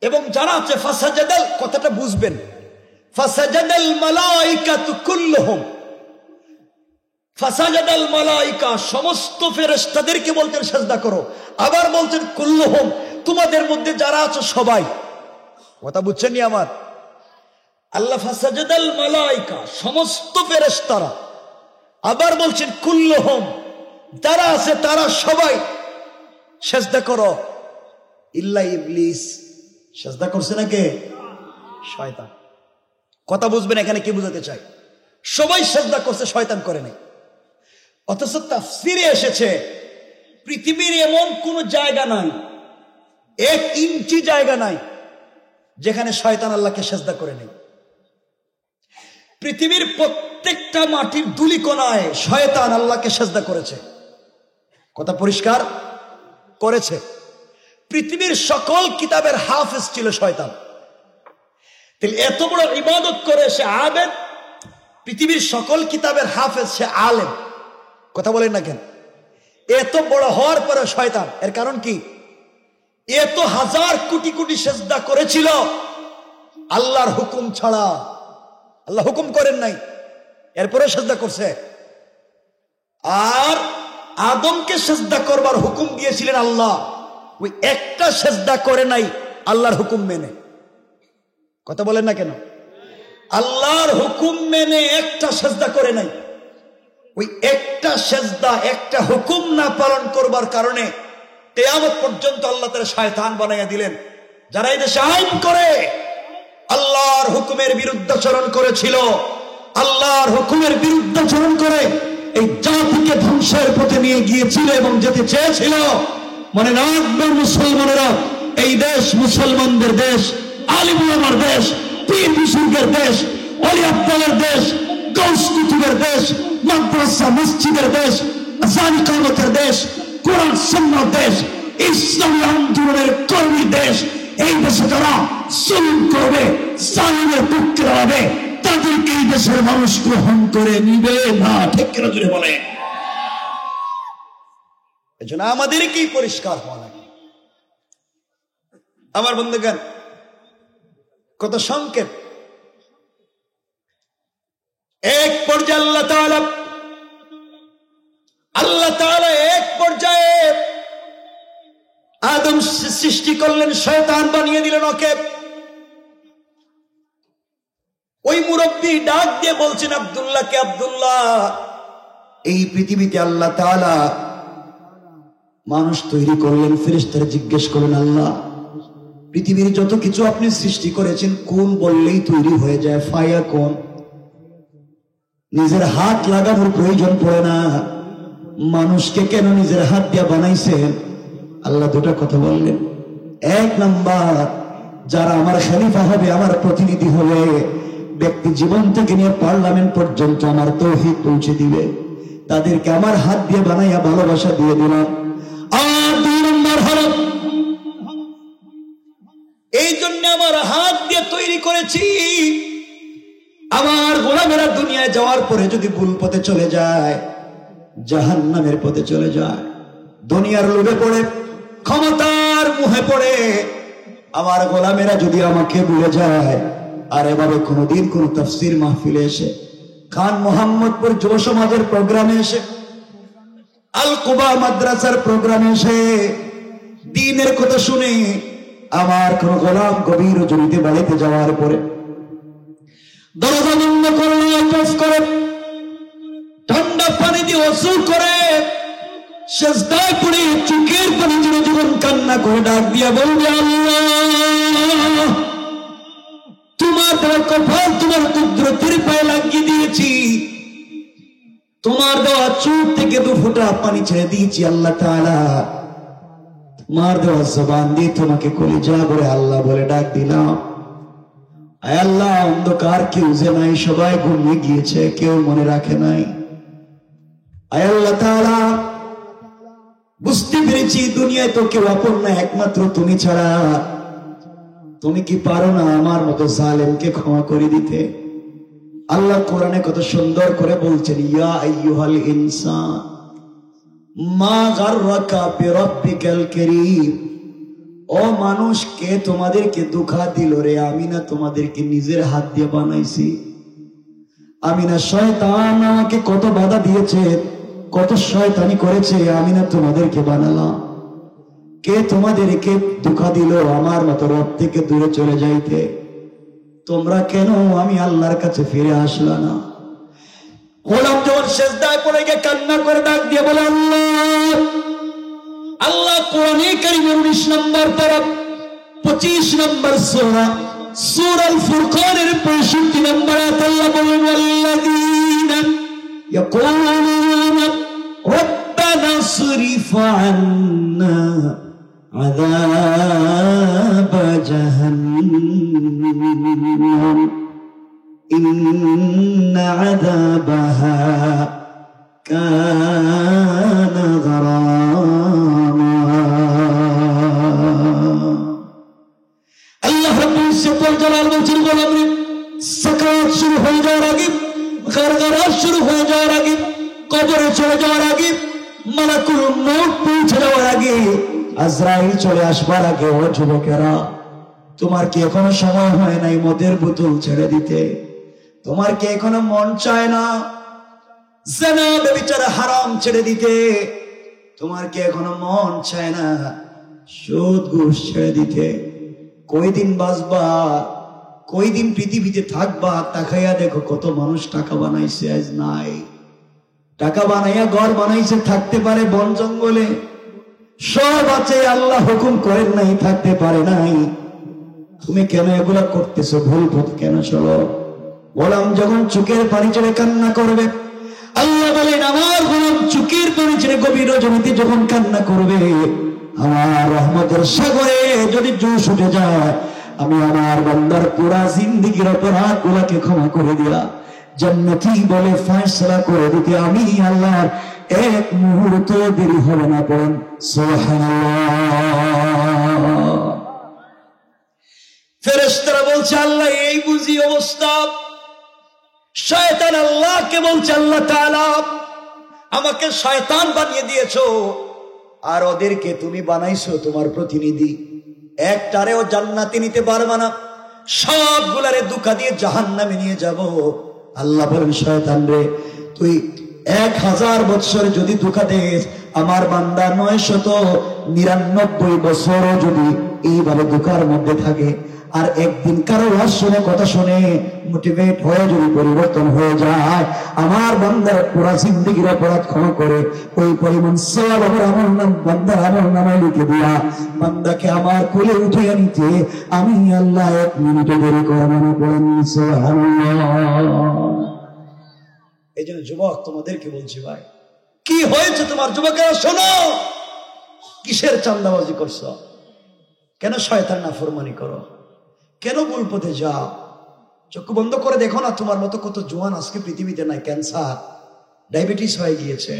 এবং যারা আছে ফাসাজাদাল, কথাটা বুঝবেন, ফাসাজাদাল মালাইকাতু কুল্লুহুম, ফাসাজাদাল মালাইকা সমস্ত ফেরেশতাদেরকে বলতেন সিজদা করো, আবার বলতেন কুল্লুহুম, তোমাদের মধ্যে যারা আছে সবাই। কথা বুঝছেন নি আমার? আল্লাহ ফাসাজাদাল মালাইকা সমস্ত ফেরেশতারা, আবার বলছেন কুল্লুহুম, যারা আছে তারা সবাই সিজদা করো, ইল্লা ইবলিস। সিজদা করছে না কে? শয়তান। কথা বুঝবেন এখানে কি বোঝাতে চাই? সবাই সিজদা করছে, শয়তান করে নাই। অথচ তাফসীরে এসেছে পৃথিবীর এমন কোন জায়গা নাই, 1 ইঞ্চি জায়গা নাই যেখানে শয়তান আল্লাহকে সিজদা করে নাই। পৃথিবীর প্রত্যেকটা মাটির ধূলিকণায় শয়তান আল্লাহকে সিজদা করেছে। কথা পরিষ্কার করেছে। পৃথিবীর সকল কিতাবের হাফেজ ছিল শয়তান। তাহলে এত বড় ইবাদত করে সে আবেদ, পৃথিবীর সকল কিতাবের হাফেজ, সে আলেম। কথা বলেন না কেন? এত বড় হওয়ার পরে শয়তান, এর কারণ কি? এত হাজার কোটি কোটি সিজদা করেছিল আল্লাহর হুকুম ছাড়া। আল্লাহ হুকুম করেন নাই, এরপরে সিজদা করছে। আর আদমকে সিজদা করবার হুকুম দিয়েছিলেন আল্লাহ, ওই একটা সিজদা করে নাই আল্লাহর হুকুম মেনে। কথা বলেন না কেন? আল্লাহর হুকুম মেনে একটা সিজদা করে নাই। ওই একটা সিজদা, একটা হুকুম না পালন করবার কারণে কিয়ামত পর্যন্ত আল্লাহ তাআলা শয়তান বানাইয়া দিলেন। যারা এই দেশে আইন করে আল্লাহর হুকুমের বিরুদ্ধাচরণ করেছিল, আল্লাহর হুকুমের বিরুদ্ধাচরণ করে এই জাতিকে ধ্বংসের পথে নিয়ে গিয়েছিল এবং যেতে চেয়েছিল। মনে রাখবেন মুসলমানেরা, এই দেশ মুসলমানদের দেশ, আলিম ওলামার দেশ, পীর বুজুর্গের দেশ, ওলি আব্দালের দেশ, গৌস কুতুবের দেশ, মাদ্রাসা মসজিদের দেশ, আযান ইকামতের দেশ, কোরআন সুন্নাহর দেশ, ইসলামী আন্দোলনের কর্মী দেশ। এই দেশে যারা জুলুম করবে, জালিমের পক্ষে দাঁড়াবে, তাদেরকে এই দেশের মানুষ গ্রহণ করে নিবে না। ঠিক কিনা জোরে বলে? এজন্য আমাদেরকেই পরিষ্কার হওয়া লাগে। আমার বন্ধুগণ, কত সংকেত। এক পর্যায়ে আল্লাহ তাআলা এক পর্যায়ে আদম সৃষ্টি করলেন, শয়তান বানিয়ে দিলেন ওকে। ওই মুরব্বী ডাক দিয়ে বলছেন আব্দুল্লাহকে, আব্দুল্লাহ, এই পৃথিবীতে আল্লাহ তাআলা মানুষ তৈরি করলেন। ফেরেশতারা জিজ্ঞেস করলেন, আল্লাহ, পৃথিবীর যত কিছু আপনি সৃষ্টি করেছেন কোন বললেই তৈরি হয়ে যায়, ফায়া কোন? নিজের হাত লাগানোর প্রয়োজন পড়ে না, মানুষকে কেন নিজের হাত দিয়ে বানাইছেন? আল্লাহ দুটা কথা বললেন। 1 নাম্বার, যারা আমার খলিফা হবে, আমার প্রতিনিধি হবে, ব্যক্তি জীবন থেকে নিয়ে পার্লামেন্ট পর্যন্ত আমার তাওহীদ পৌঁছে দিবে, তাদেরকে আমার হাত দিয়ে বানাইয়া ভালোবাসা দিয়ে দিলাম। আর 2 নাম্বার হলো, এই জন্য আমার হাত দিয়ে তৈরি করেছি, আমার গোলামেরা দুনিয়ায় যাওয়ার পরে যদি ভুল পথে চলে যায়, জাহান্নামের পথে চলে যায়, দুনিয়ার লোভে পড়ে, ক্ষমতার মুহে পড়ে আমার গোলামেরা যদি আমাকে ভুলে যায়, আর এভাবে কোনোদিন কোন তাফসীর মাহফিলে এসে, খান মোহাম্মদপুর যুব সমাজের প্রোগ্রামে এসে, আল কুবা মাদ্রাসার প্রোগ্রামে এসে দ্বীনের কথা শুনে আমার কোন গোলাম গভীর রজনীতে বাড়িতে যাওয়ার পরে দরজা বন্ধ করে, অফ করে, ঠান্ডা পানি দিয়ে ওযু করে, সিজদায় পড়ে চোখের পানি জুড়ে জীবন কান্না করে ডাক দিয়া বলবে, আল্লাহ, তোমার কপাল তোমার কুদরতের পায়ে লাগিয়ে দিয়েছি, তোমার দেওয়া চোখ থেকে 2 ফোঁটা পানি ছেড়ে দিয়েছি আল্লাহ তাআলা। তোমার দেওয়া জবান দিয়ে তোমাকে কলিজা করে আল্লাহ বলে ডাক দিলাম। আয় আল্লাহ, অন্ধকার কেউ যে নাই, সবাই ঘুমিয়ে গিয়েছে, কেউ মনে রাখে নাই। আয় আল্লাহ তাআলা, বুঝতে পেরেছি দুনিয়ায় তো কেউ আপন না, একমাত্র তুমি ছাড়া। তুমি কি পারো না আমার মতো জালেমকে ক্ষমা করে দিতে? আল্লাহ কোরআনে কত সুন্দর করে বলছেন, ইয়া আইয়ুহাল ইনসান মা গাররাকা বিরাব্বিকাল কারীম। ও মানুষ, কে তোমাদেরকে ধোঁকা দিল রে? আমি না তোমাদেরকে নিজের হাত দিয়ে বানাইছি। আমি না শয়তান আমাকে কত বাধা দিয়েছে, কত শয়তানি করেছে, আমি না তোমাদেরকে বানালাম। কে তোমাদেরকে ধোঁকা দিল আমার মতো রব থেকে দূরে চলে যাইতে? তোমরা কেন আমি আল্লাহর কাছে ফিরে আসলা না? গোলাম যখন সেজদায় পড়ে গিয়ে কান্না করে ডাক দিয়ে বলে আল্লাহ, আল্লাহ কোরআনে কারীমের 19 নম্বর পারা 25 নম্বর সূরা সূরাল ফুরকানের 65 নম্বর আয়াত আল্লাহ বলেন, ওয়াল্লাযীনা ইয়াকুলুনা রব্বানা সরিফ আন্না আযাব জাহান্নাম ইন্না আযাবাহা কানা গরামা। আল্লাহ রাব্বুল ইজ্জত ওয়াল জালাল বলছেন, গোলাম রে, সাকারাত শুরু হয়ে যাওয়ার আগে, গারগারাত শুরু হয়ে যাওয়ার আগে, কবরে চলে যাওয়ার আগে, মালাকুল মউত পৌঁছে যাওয়ার আগে, আজরাইল চলে আসবার আগে, ও যুবকেরা, তোমার কি এখনো সময় হয় নাই মদের বোতল ছেড়ে দিতে? তোমার কি এখনো মন চায় না জিনা ব্যভিচার হারাম ছেড়ে দিতে? তোমার কি এখনো মন চায় না সুদ ঘুষ ছেড়ে দিতে? কয়দিন বাঁচবা, কয়দিন পৃথিবীতে থাকবা? তাকাইয়া দেখো কত মানুষ টাকা বানাইছে, আজ নাই। টাকা বানাইয়া ঘর বানাইছে, থাকতে পারে বন জঙ্গলে, সব আছে, আল্লাহ হুকুম করেন নাই, থাকতে পারে নাই। তুমি কেন এগুলা করতেছো? ভুল পথ কেন চলো? গোলাম যখন চোখের পানি ছেড়ে কান্না করবে, আল্লাহ বলেন আমার গোলাম চোখের পানি ছেড়ে গভীর রজনীতে যখন কান্না করবে, আমার রহমতের সাগরে যদি জোশ উঠে যায়, আমি আমার বান্দার পুরা জিন্দেগীর অপরাধ গুলাকে ক্ষমা করে দিয়া জান্নাতি বলে ফয়সালা করে দিতে আমি আল্লাহর এক মুহূর্ত দেরি হবে না। পড়েন সুবহানাল্লাহ। ফেরেশতারা বলছে আল্লাহ এই বুঝি অবস্থা। শয়তান আল্লাহকে বলছে আল্লাহ তাআলা আমাকে শয়তান বানিয়ে দিয়েছো, আর ওদেরকে তুমি বানাইছো তোমার প্রতিনিধি, একটারেও জান্নাতে নিতে পারবে না, সবগুলারে ধোঁকা দিয়ে জাহান্নামে নিয়ে যাব। আল্লাহ বলেন শয়তান রে, তুই 1000 বছর যদি ধোঁকা দেস, আমার বান্দা 999 বছরও যদি এইভাবে ধোঁকার মধ্যে থাকে, আর একদিন কারো ওয়াজ শুনে কথা শুনে মোটিভেট হয়ে যদি পরিবর্তন হয়ে যায়, আমার বান্দার পুরা জিন্দেগীর অপরাধ ক্ষমা করে ওই পরিমাণ সওয়াব আমার আমল নাম বান্দার আমল নামায় লিখে দিয়া বান্দাকে আমার কোলে উঠিয়ে নিতে আমি আল্লাহ 1 মিনিটে দেরি করব না। বলেন সুবহানাল্লাহ। এই জন্য যুবক তোমাদেরকে বলছি, ভাই কি হয়েছে তোমার? যুবকেরা শোনো, কিসের চান্দাবাজি করছো? কেন শয়তান নাফরমানি করো? কেন ভুল পথে যাও? চক্ষু বন্ধ করে দেখো না, তোমার মতো কত জোয়ান আজকে পৃথিবীতে নাই, ক্যান্সার, ডায়াবেটিস হয়ে গিয়েছে,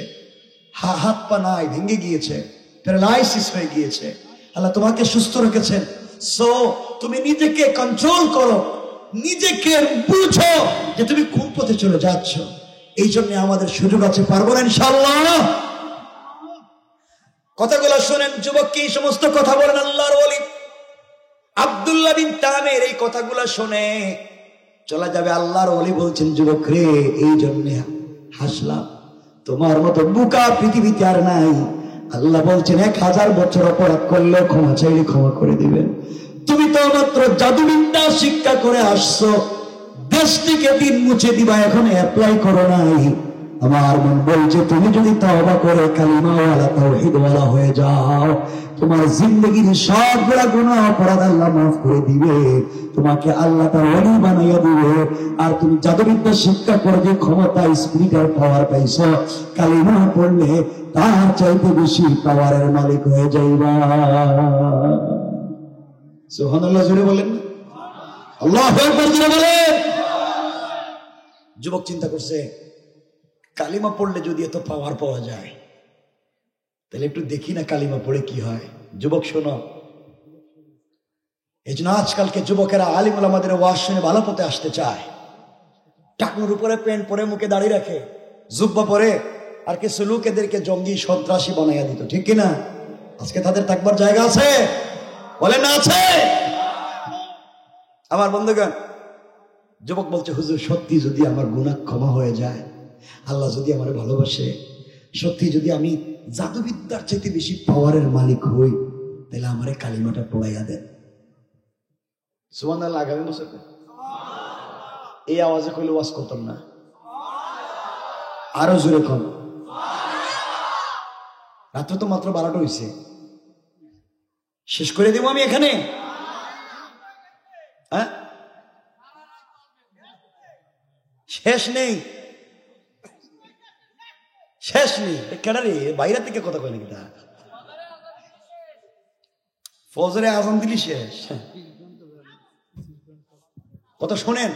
হাত পা নাই, ভেঙে গিয়েছে, প্যারালাইসিস হয়ে গিয়েছে। আল্লাহ তোমাকে সুস্থ রেখেছেন। সো তুমি নিজেকে কন্ট্রোল করো, নিজেকে বুঝো যে তুমি কোন পথে চলে যাচ্ছ। এই জন্য আমাদের সুযোগ আছে, পারবো না ইনশাআল্লাহ। কথাগুলো শোনেন যুবক, কি সমস্ত কথা বলেন আল্লাহর ওলি আব্দুল্লাহ বিন তামির। এই কথাগুলো শুনে চলে যাবে। আল্লাহর ওলি বলছেন, যুবক রে, এই জন্য হাসলাম, তোমার মতো বোকা পৃথিবীতে আর নাই। আল্লাহ বলছেন 1000 বছর অপরাধ করলেও ক্ষমা চাইলে ক্ষমা করে দিবেন। তুমি তো মাত্র জাদুবিদ্যা শিক্ষা করে আসছো, দেশ থেকে দিন মুছে দিবা, এখন অ্যাপ্লাই করো নাই। আমার মন বলছে তুমি যদি তওবা করে কালিমাওয়ালা তাওহীদওয়ালা হয়ে যাও, তোমার জিন্দগির সবগুলা গুনাহ অপরাধ আল্লাহ মাফ করে দিবে, তোমাকে আল্লাহ তার ওলি বানাইয়া দিবে। আর তুমি জাদুবিদ্যা শিক্ষা করে যে ক্ষমতা, স্পিরিটাল পাওয়ার পাইছো, কালিমা পড়লে তার চাইতে বেশি পাওয়ারের মালিক হয়ে যাইবা। সুবহানাল্লাহ জোরে বলেন না? আল্লাহু আকবার জোরে বলেন। যুবক চিন্তা করছে, কালিমা পড়লে যদি এত পাওয়ার পাওয়া যায়, তাহলে একটু দেখি না কালিমা পড়ে কি হয়। যুবক শোনো, এই জন্য আজকালকে যুবকেরা আলিম ওলামাদের ওয়াজ শুনে ভালো পথে আসতে চায়। টাকনুর উপরে প্যান্ট পরে, মুখে দাড়ি রাখে, জুব্বা পরে, আর কিছু লোক এদেরকে জঙ্গি সন্ত্রাসী বানাইয়া দিত, ঠিক কিনা? আজকে তাদের থাকবার জায়গা আছে? বলেন না আছে? আমার বন্ধুগণ, যুবক বলছে, হুজুর সত্যি যদি আমার গুনাহ ক্ষমা হয়ে যায়, আল্লাহ যদি আমার ভালোবাসে, সত্যি যদি আমি জাদুবিদ্যার চাইতে বেশি পাওয়ারের মালিক হই, তাহলে আমারে কালিমাটা পড়াইয়া দেন। সুবহানাল্লাহ। আগামী বছর এই আওয়াজে কইলে ওয়াজ করতাম না, আরো জোরে কম। রাত্র তো মাত্র 12টা হয়েছে, শেষ করে দিব আমি এখানে। হ্যাঁ, শেষ নেই, শেষ নেই। কেডারে বাইরে থেকে কথা কয় নাকি? তা ফজরে আজান দিলি শেষ কথা শোনেন,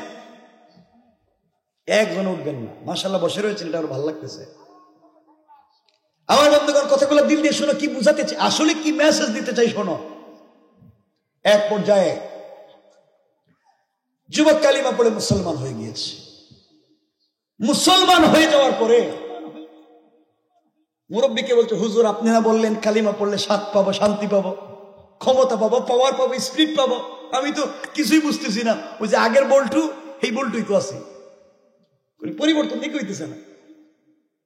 একজন উঠবেন না। মাশাআল্লাহ বসে রয়েছেন, এটা আরো ভালো লাগতেছে। আমার বন্ধুগণ, কথাগুলো দিল দিয়ে শোনো, কি বুঝাতে চাই, আসলে কি মেসেজ দিতে চাই শোনো। এক পর্যায়ে যুবক কালিমা পড়ে মুসলমান হয়ে গিয়েছে। মুসলমান হয়ে যাওয়ার পরে মুরব্বীকে বলছে, হুজুর আপনি না বললেন কালিমা পড়লে স্বাদ পাবো, শান্তি পাবো, ক্ষমতা পাবো, পাওয়ার পাবো, স্পিরিট পাবো? আমি তো কিছুই বুঝতেছি না। ওই যে আগের বল্টু, এই বল্টুই তো আছে, পরিবর্তন দেখে হইতেছে না।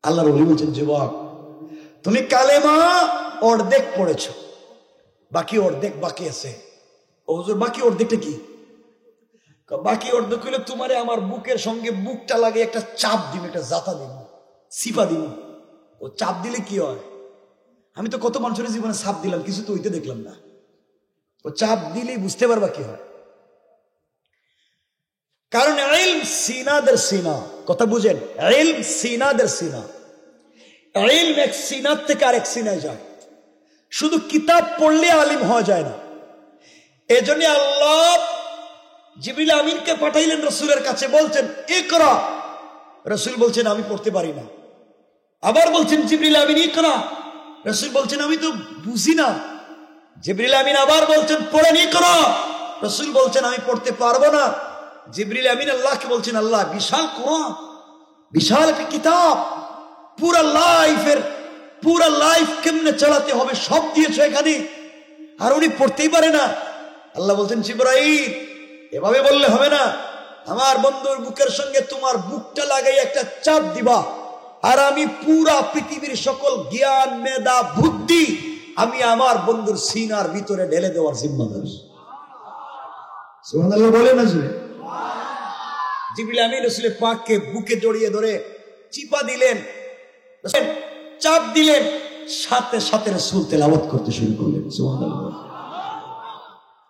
আল্লাহর ওলি বলছেন, যুবক তুমি কালেমা অর্ধেক পড়েছ, বাকি অর্ধেক বাকি আছে। ও হুজুর বাকি অর্ধেকটা কি? বাকি অর্ধেক হইলে তোমারে আমার বুকের সঙ্গে বুকটা লাগে একটা চাপ দিব, একটা জাতা দিব, সিপা দিব। ও চাপ দিলে কি হয়? আমি তো কত মানুষের জীবনে চাপ দিলাম, কিছু তো হইতে দেখলাম না। ও চাপ দিলেই বুঝতে পারবা কি হয়। কারণ ইলম সিনাদের সিনা, কথা বুঝেন, ইলম সিনাদের সিনা। ইলম এক সিনার থেকে আরেক সিনায় যায়। শুধু কিতাব পড়লে আলিম হওয়া যায় না। এজন্য আল্লাহ জিবরিল আমিনকে পাঠাইলেন রাসূলের কাছে, বলছেন ইকরা। রাসূল বলছেন আমি পড়তে পারি না। আবার বলছেন জিবরিল আমিন ইকরা। রাসূল বলছেন আমি তো বুঝি না। জিবরিল আমিন আবার বলছেন পড়েন ইকরা। রাসূল বলছেন আমি পড়তে পারবো না। জিবরিল আমিন আল্লাহকে বলছেন, আল্লাহ বিশাল কোরআন, বিশাল একটা কিতাব, পুরা লাইফ কেমনে চালাতে হবে সব দিয়েছো এখানে, আর উনি পড়তেই পারে না। আল্লাহ বলছেন, জিবরাইল এভাবে বললে হবে না, আমার বন্ধুর বুকের সঙ্গে তোমার বুকটা লাগাই একটা চাপ দিবা, আর আমি পুরা পৃথিবীর সকল জ্ঞান, মেধা, বুদ্ধি আমি আমার বন্ধুর সিনার ভিতরে ঢেলে দেওয়ার জিম্মাদার। সুবহানাল্লাহ বলে না জুড়ে। জিবরিল আমিন রাসূলের পাককে বুকে জড়িয়ে ধরে চিপা দিলেন, চাপ দিলেন, সাথে সাথে রাসূল তেলাওয়াত করতে শুরু করলেন। সুবহানাল্লাহ।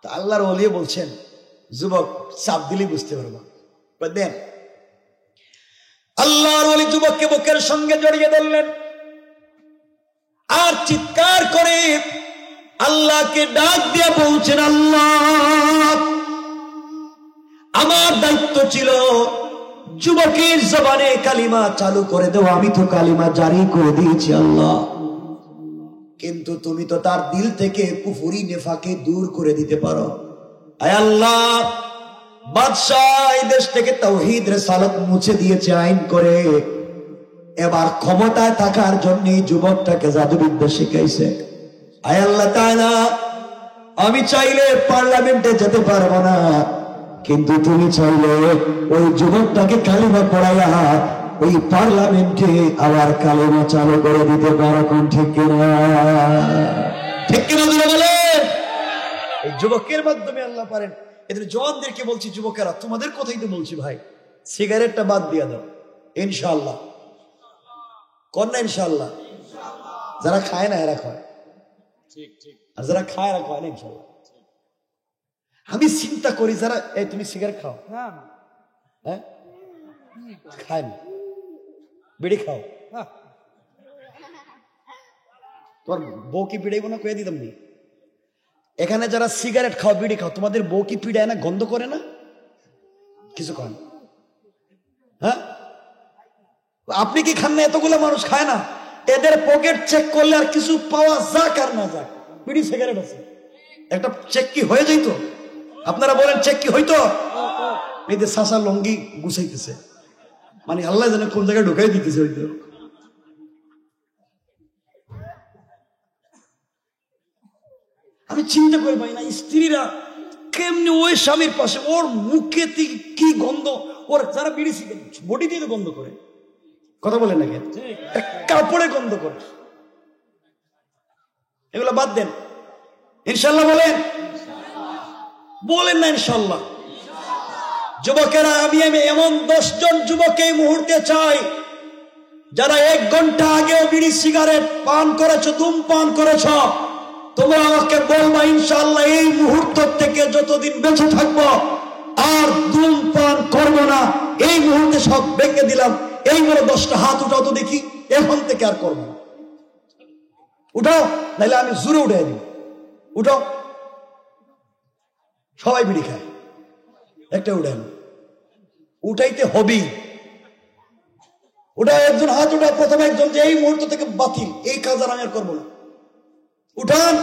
তা আল্লাহর ওলি বলছেন, যুবক চাপ দিলেই বুঝতে পারবা। দেন আল্লাহর ওলি যুবককে বুকের সঙ্গে জড়িয়ে ধরলেন, আর চিৎকার করে আল্লাহকে ডাক দিয়ে বলছেন, আল্লাহ আমার দায়িত্ব ছিল যুবকের জবানে কালিমা চালু করে দেওয়া, আমি তো কালিমা জারি করে দিয়েছি আল্লাহ, কিন্তু তুমি তো তার দিল থেকে কুফরি নেফাকে দূর করে দিতে পারো। আয় আল্লাহ, বাদশাহ এই দেশ থেকে তাওহীদ রিসালাত মুছে দিয়েছে আইন করে, এবার ক্ষমতায় থাকার জন্য যুবকটাকে জাদুবিদ্যা শিখাইছে। আয় আল্লাহ তাআলা, আমি চাইলে পার্লামেন্টে যেতে পারবো না, কিন্তু তুমি চাইলে ওই যুবকটাকে কালিমা পড়াইয়া ওই পার্লামেন্টে আবার কালিমা চালু করে দিতে পারো। কোন ঠিক কিনা? ঠিক কিনা বলে এই যুবকের মাধ্যমে আল্লাহ পারেন। এদের জওয়ানদেরকে বলছি, যুবকেরা তোমাদের কথাই তো বলছি ভাই, সিগারেটটা বাদ দিয়া দাও ইনশাআল্লাহ। কর না ইনশাআল্লাহ? যারা খায় না এরা খায়, আর যারা খায় না খায় না ইনশাল্লাহ। আমি চিন্তা করি যারা, এই তুমি সিগারেট খাও? হ্যাঁ, খায় না। বিড়ি খাও? তোমার বউ কি পিড়াইব না? কয়ে দিতাম নি। এখানে যারা সিগারেট খাও, বিড়ি খাও, তোমাদের বউ কি পিড়ায় না, গন্ধ করে না? কিছু খান? হ্যাঁ, আপনি কি খান না? এতগুলো মানুষ খায় না? এদের পকেট চেক করলে আর কিছু পাওয়া যাক আর না যাক, বিড়ি সিগারেট আছে, একটা চেক কি হয়ে যাইত? আপনারা বলেন চেক কি হইতো? এই যে সাসা লঙ্গি গুছাইতেছে, মানে আল্লাহ জানে কোন জায়গায় ঢুকাই দিতেছে হইতো। আমি চিন্তা করি ভাই না, স্ত্রীরা কেমনি ওই স্বামীর পাশে, ওর মুখে কি গন্ধ, ওর যারা বিড়ি সিগারেট বডি দিয়ে গন্ধ করে, কথা বলেন না কেন, কাপড়ে গন্ধ করে। এগুলো বাদ দেন, ইনশাল্লাহ বলেন, বলেন না ইনশাল্লাহ। যুবকেরা, আমি এমন 10 জন যুবক এই মুহূর্তে চাই, যারা 1 ঘন্টা আগেও বিড়ি সিগারেট পান করেছো, ধূমপান করেছো, তোমরা আমাকে বলবা ইনশাআল্লাহ এই মুহূর্ত থেকে যতদিন বেঁচে থাকবো আর ধূমপান করবো না। এই মুহূর্তে সব ভেঙে দিলাম। এই বলে 10টা হাত উঠাও তো দেখি, এখন থেকে আর করবো না। উঠাও, নাহলে আমি জোরে উঠে দিই। উঠাও, সবাই বিড়ি খায়, একটা উঠান, উঠাইতে হবেই। উঠাও, একজন হাত উঠাও, প্রথমে একজন, যে এই মুহূর্ত থেকে বাতিল, এই কাজ আর আমি আর করবো না। উঠান,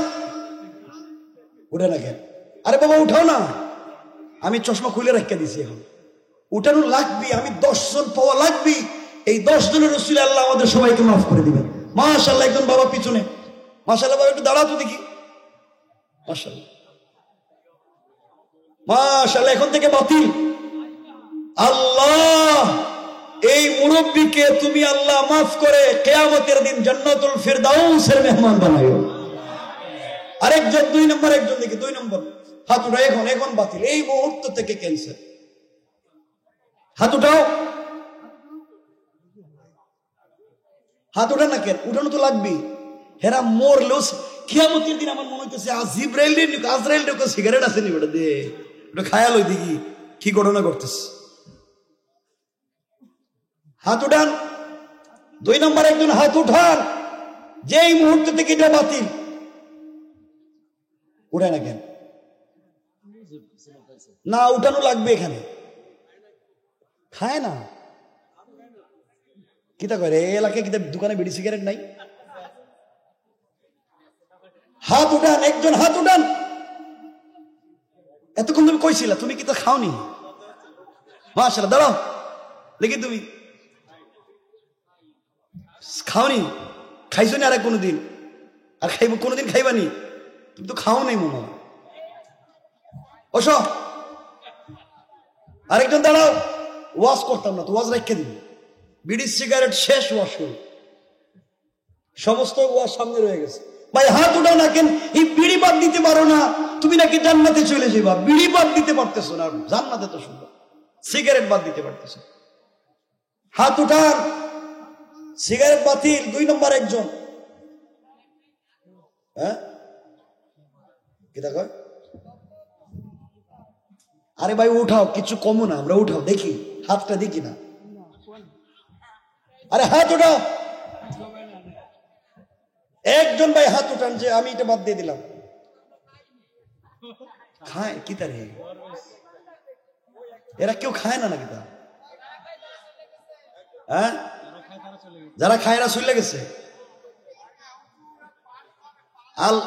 উঠে না কেন? আরে বাবা উঠাও না, আমি চশমা খুলে রেখে দিছি, এখন উঠানো লাগবি। আমি 10 জন পাওয়া লাগবি। এই 10 জনের রসুল আল্লাহ আমাদের সবাইকে মাফ করে দিবেন। মাশাআল্লাহ, একজন বাবা পিছনে, মাশাআল্লাহ বাবা একটু দাঁড়াও তো দেখি, মাশাআল্লাহ মাশাআল্লাহ, এখন থেকে বাতিল। আল্লাহ এই মুরব্বীকে তুমি আল্লাহ মাফ করে কিয়ামতের দিন জান্নাতুল ফিরদাউসের মেহমান বানাইও। আরেকজন 2 নম্বর, একজন দেখি 2 নম্বর হাত উঠাও, এখন বাতিল, এই মুহূর্ত থেকে ক্যান্সার। হাত উঠাও, হাত উঠান না কেন? উঠানো তো লাগবে। হেরা মরলেও কিয়ামতের দিন আমার মনে হইতেছে আজরাইল সিগারেট আছে নি, ওটা দে, ওটা খায়াল ওই দেখি কি ঘটনা করতেছে। হাত উঠান, 2 নম্বর একজন হাত উঠান, যে এই মুহূর্ত থেকে এটা বাতিল। উঠায় না কেন? না, উঠানো লাগবে। এখানে খায় না, কিতা করে এই এলাকায়, কিতা দোকানে বিড়ি সিগারেট নাই? হাত উঠান, একজন হাত উঠান। এতক্ষণ তুমি কইছিলা, তুমি কিতা খাওনি? মাশাআল্লাহ, দাঁড়াও দেখি, তুমি খাওনি? খাইছো না আর কোনোদিন? আর খাইব কোনোদিন? খাইবানি? তুমি তো খাও নাই মনে হয়। বসো, আরেকজন দাঁড়াও। ওয়াজ করতাম না তো, ওয়াজ রেখে দিবি। বিড়ি সিগারেট শেষ, ওয়াজ শুরু, সমস্ত ওয়াজ সামনে রয়ে গেছে। ভাই হাত উঠাও না কেন? এই বিড়ি বাদ দিতে পারো না? তুমি নাকি জান্নাতে চলে যাবা, বিড়ি বাদ দিতে পারতেছো না, জান্নাতে তো শুনবা, সিগারেট বাদ দিতে পারতেছো। হাত উঠান, সিগারেট বাতিল। 2 নম্বর একজন, হ্যাঁ কিতা কয়? আরে ভাই উঠাও, কিছু কমো না, আমরা উঠাও দেখি, হাতটা দেখি না। আরে হাত উঠাও, একজন ভাই হাত উঠান, যে আমি এটা বাদ দিয়ে দিলাম। খায় কি তারে? এরা কেউ খায় না নাকি? তা হ্যাঁ, যারা খায় এরা চলে গেছে। আল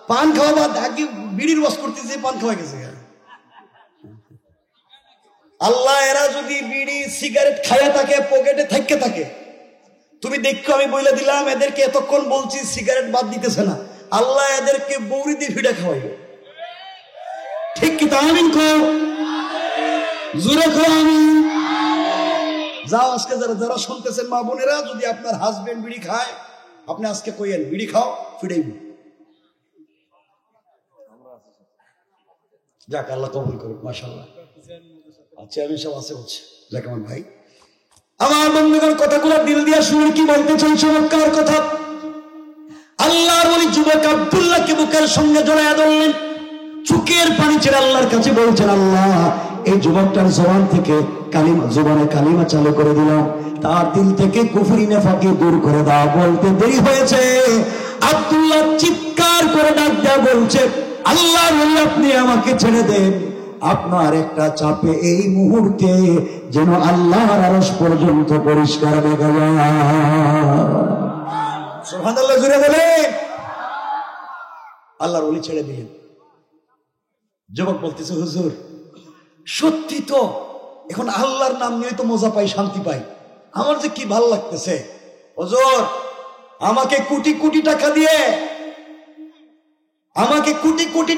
পান খাওয়া বাদ, আগে বিড়ির ওয়াজ করতেছে, পান খাওয়া গেছে। আল্লাহ, এরা যদি বিড়ি সিগারেট খায়া থাকে, পকেটে থাকতে থাকে, তুমি দেখো, আমি বলে দিলাম, এদেরকে এতক্ষণ বলছি সিগারেট বাদ দিতেছে না, আল্লাহ এদেরকে বৌরি দিয়ে ভিড়া খাওয়াইবে। ঠিক কি তা? আমিন কো, জোরে কো আমিন। যাও, আজকে যারা শুনতেছেন মা বোনেরা, যদি আপনার হাজবেন্ড বিড়ি খায়, আপনি আজকে কইয়েন বিড়ি খাও, ফিরাইব। যাক, আল্লাহ কবুল করুক, মাশাআল্লাহ। আচ্ছা, আমি সব আছে হচ্ছে, যাক আমার ভাই, আমার বন্ধুগণ, কথাগুলো দিল দিয়া শুনে কি বলতে চাই, চমৎকার কথা। আল্লাহর ওলি যুবক আব্দুল্লাহকে বুকের সঙ্গে জড়াইয়া ধরলেন, চোখের পানি ছেড়ে আল্লাহর কাছে বলছেন, আল্লাহ এই যুবকটার জবান থেকে জবানে কালিমা চালু করে দিলাম, তার দিল থেকে কুফরি নেফাকি দূর করে দাও। বলতে দেরি হয়েছে, আব্দুল্লাহ চিৎকার করে ডাক দেয়া বলছে, আল্লাহর ওলি আপনি আমাকে ছেড়ে দেন, আপনার একটা চাপে এই মুহূর্তে যেন আল্লাহর আরশ পর্যন্ত পরিষ্কার দেখা যায়। সুবহানাল্লাহ জুড়ে বলেন। আল্লাহর ওলি ছেড়ে দিলেন। যুবক বলতেছে, হুজুর সত্যি তো, এখন আল্লাহর নাম নিয়ে তো মজা পাই, শান্তি পাই, আমার যে কি ভাল লাগতেছে। হুজুর আমাকে কোটি কোটি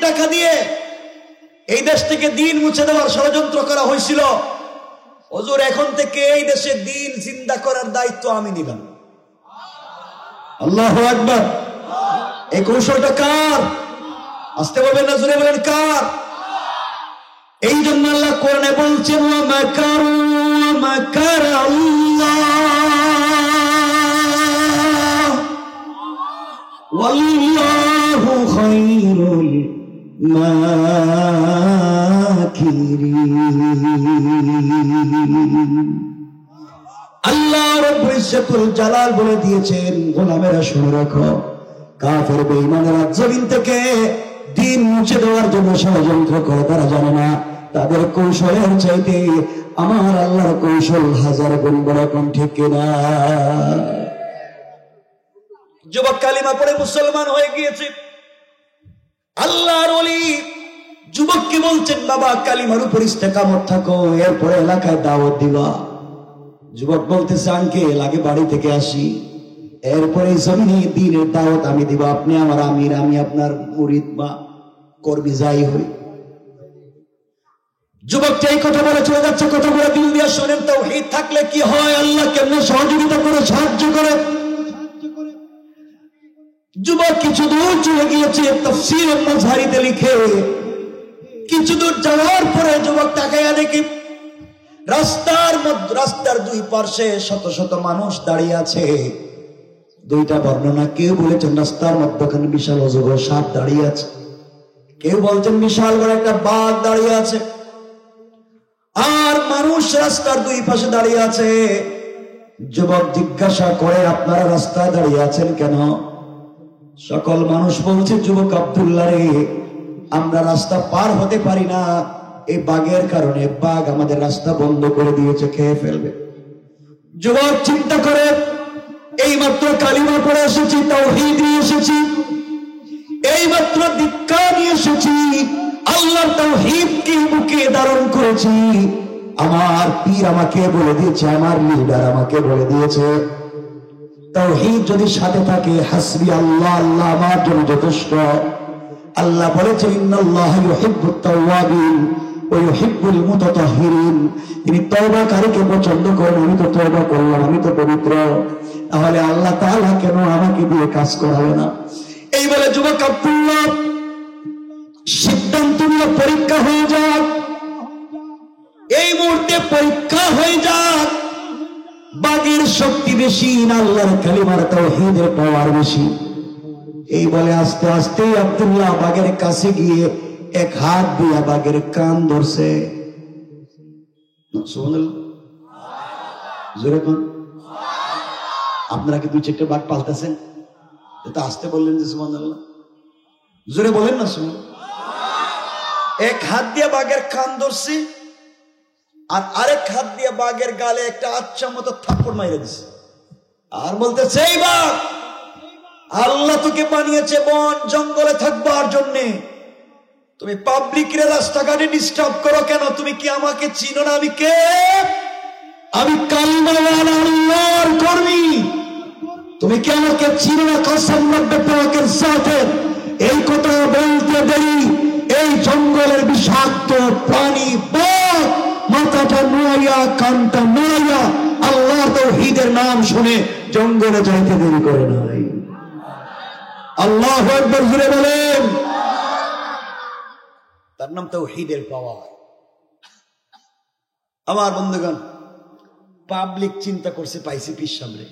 টাকা দিয়ে এই দেশ থেকে দিন মুছে দেওয়ার ষড়যন্ত্র করা হয়েছিল। হুজুর এখন থেকে এই দেশে দিন জিন্দা করার দায়িত্ব আমি নিলাম। আল্লাহু আকবার। এই কৌশলটা কার? আসতে বলবেন না, জোরে বলেন কার? এই জন্য আল্লাহ কোরআনে বলছেন, ওয়া মাকারু ওয়া মাকারা আল্লাহ ওয়াল্লাহু খায়রুল মাকিরিন। আল্লাহ রাব্বুল ইজ্জতুল জালাল বলে দিয়েছেন, গোলামেরা শুনে রাখো, কাফের বেঈমানেরা জমিন থেকে দিন মুছে দেওয়ার জন্য ষড়যন্ত্র করে, তারা জানে না তাদের কৌশলের চাইতে আমার আল্লাহর কৌশল হাজার গুণ বড়। কোন ঠিক কিনা? যুবক কালিমা পড়ে মুসলমান হয়ে গিয়েছে। আল্লাহর ওলি যুবককে বলছেন, বাবা কালিমার উপর ইস্তেকামত থাকো, এরপরে এলাকায় দাওয়াত দিবা। যুবক বলতেছে, আঙ্কেল আগে বাড়ি থেকে আসি, এরপরে জমিনে দ্বীনের দাওয়াত আমি দিব। আপনি আমার আমির, আমি আপনার মুরিদ বা কর্মী যাই হই। যুবকটা এই কথা বলে চলে যাচ্ছে। কথা বলে দিল দিয়ে শোনেন, তাওহীদ থাকলে কি হয়, আল্লাহ কেমনে সহযোগিতা করে, সাহায্য করে। যুবক কিছু দূর চলে গিয়েছে, তাফসীর মাযহারিতে লিখে, কিছু দূর যাওয়ার পরে যুবক তাকাইয়া দেখে রাস্তার দুই পার্শ্বে শত শত মানুষ দাঁড়িয়ে আছে। দুইটা বর্ণনা, কেউ বলেছেন রাস্তার মধ্যখানে বিশাল অজগর সাপ দাঁড়িয়ে আছে, কেউ বলছেন বিশাল বড় একটা বাঘ দাঁড়িয়ে আছে, আর মানুষ রাস্তার দুই পাশে দাঁড়িয়ে আছে। যুবক জিজ্ঞাসা করে, আপনারা রাস্তায় দাঁড়িয়ে আছেন কেন? সকল মানুষ বলছে, যুবক আব্দুল্লাহ রে, আমরা রাস্তা পার হতে পারি না, এই বাঘের কারণে। বাঘ আমাদের রাস্তা বন্ধ করে দিয়েছে, খেয়ে ফেলবে। যুবক চিন্তা করে, এই মাত্র কালিমা পড়ে এসেছি, তাওহীদ নিয়ে এসেছি, এই মাত্র দীক্ষা নিয়ে এসেছি, আল্লাহর তাওহীদকে বুকে ধারণ করেছি। আমার পীর আমাকে বলে দিয়েছে, আমার লিডার আমাকে বলে দিয়েছে, তাওহীদ যদি সাথে থাকে, হাসবি আল্লাহ, আল্লাহ আমার জন্য যথেষ্ট। আল্লাহ বলেছে, ইন্নাল্লাহা ইউহিব্বুত তাওয়াবিন ওয়া ইউহিব্বুল মুতাতাহহিরিন। তিনি তওবাকারীকে পছন্দ করেন। আমি তো তওবা করলাম, আমি তো পবিত্র, তাহলে আল্লাহ তাআলা কেন আমাকে দিয়ে কাজ করাবে না? এই বলে যুবক আব্দুল্লাহ সিদ্ধান্ত নিয়ে, পরীক্ষা হয়ে যাক, এই মুহূর্তে পরীক্ষা হয়ে যাক, বাঘের শক্তি বেশি না আল্লাহর কালিমার তাওহীদের পাওয়ার বেশি। এই বলে আস্তে আস্তে আব্দুল্লাহ বাঘের কাছে গিয়ে এক হাত দিয়া বাঘের কান ধরছে। জোরে কোন? আপনারা কি দুই চারটে বাঘ পালতেছেন? তো আসতে বললেন যে সুবহানাল্লাহ, জোরে বলেন না। শুনুন, এক হাত দিয়ে বাঘের কান ধরছি, আর আরেক হাত দিয়ে বাঘের গালে একটা আচ্ছা মতো থাপ্পড় মাইরে দিছে, আর বলতেছে, এই বাঘ, আল্লাহ তোকে বানিয়েছে বন জঙ্গলে থাকবার জন্যে, তুমি পাবলিকের রাস্তাঘাটে ডিস্টার্ব করো কেন? তুমি কি আমাকে চিনো না? আমি কে? আমি কালিমাওয়ালা আল্লাহর কর্মী। তুমি কি আমাকে চিনো না? কসম রব্বে পাকের সাথে এই কথা বলতে দেরি, এই জঙ্গলের বিষাক্ত প্রাণী বাঘ মাথাটা নোয়া, কানটা নোয়া, আল্লাহ তাওহীদের নাম শুনে জঙ্গলে যাইতে দেরি করে নাই। আল্লাহু আকবার জোরে বলেন। তার নাম তাওহীদের পাওয়ার। আমার বন্ধুগণ, পাবলিক চিন্তা করছে পাইছি পীর সামনে,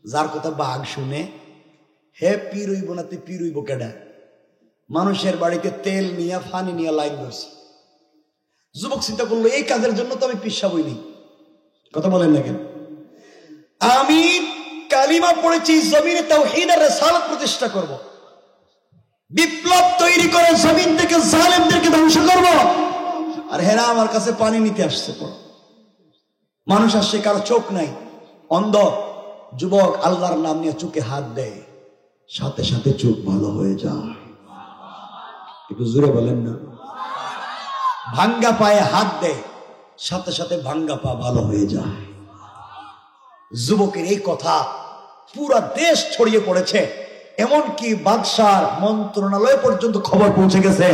যার কথা বাঘ শুনে হে পীর হইব না, তুই পীর হইব কেডা? মানুষের বাড়িতে তেল নিয়ে ফানি নিয়ে লাইন ধরছে। যুবক চিন্তা করলো, এই কাজের জন্য তো আমি পিসা বইনি। কথা বলেন না কেন? আমি কালিমা পড়েছি, জমিনে তাওহীদের রিসালাত প্রতিষ্ঠা করব, বিপ্লব তৈরি করে জমিন থেকে জালেমদেরকে ধ্বংস করব। আর হেরা আমার কাছে পানি নিতে আসছে। মানুষ আসছে, কারো চোখ নাই, অন্ধ। যুবক আল্লাহর নাম নিয়ে চোখে হাত দেয়, সাথে সাথে চোখ ভালো হয়ে যায়। একটু জোরে বলেন না। ভাঙ্গা পায়ে হাত দেয়, সাথে সাথে ভাঙ্গা পা ভালো হয়ে যায়। যুবকের এই কথা পুরা দেশ ছড়িয়ে পড়েছে, এমনকি বাদশাহ মন্ত্রণালয় পর্যন্ত খবর পৌঁছে গেছে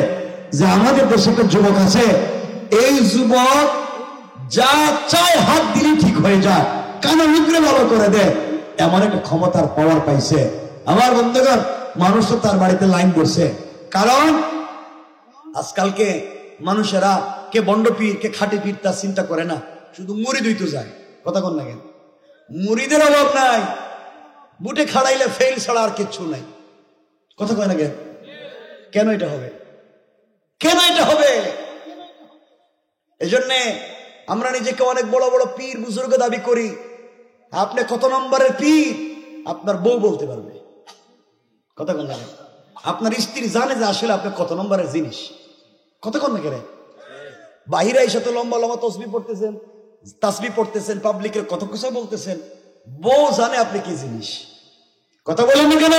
যে আমাদের দেশে একটা যুবক আছে, এই যুবক যা চায় হাত দিলে ঠিক হয়ে যায়, কানে নিগ্রে ভালো করে দেয়, এমন একটা ক্ষমতার পাওয়ার পাইছে। আমার বন্ধুগণ, মানুষ তো তার বাড়িতে লাইন করছে। কারণ আজকালকে মানুষেরা কে বন্ড পীর কে খাঁটি পীর তার চিন্তা করে না, শুধু মুরিদ হইতে যায়। কথা কন না কেন? মুরিদের অভাব নাই, বুটে খাড়াইলে ফেল ছাড়া আর কিচ্ছু নাই। কথা কয় না কেন? কেন এটা হবে? কেন এটা হবে? এই জন্যে আমরা নিজেকে অনেক বড় বড় পীর বুজুর্গ দাবি করি। আপনি কত নম্বরের পীর আপনার বউ বলতে পারবে। কথা কন না কেন? আপনার স্ত্রী জানে যে আসলে আপনি কত নম্বরের জিনিস। কথা কন না কেন? বাহিরে এসে তো লম্বা লম্বা তসবিহ পড়তেছেন, তাসবিহ পড়তেছেন, পাবলিকের কত কিছু বলতেছেন, বউ জানে আপনি কি জিনিস। কথা বলেন না কেন?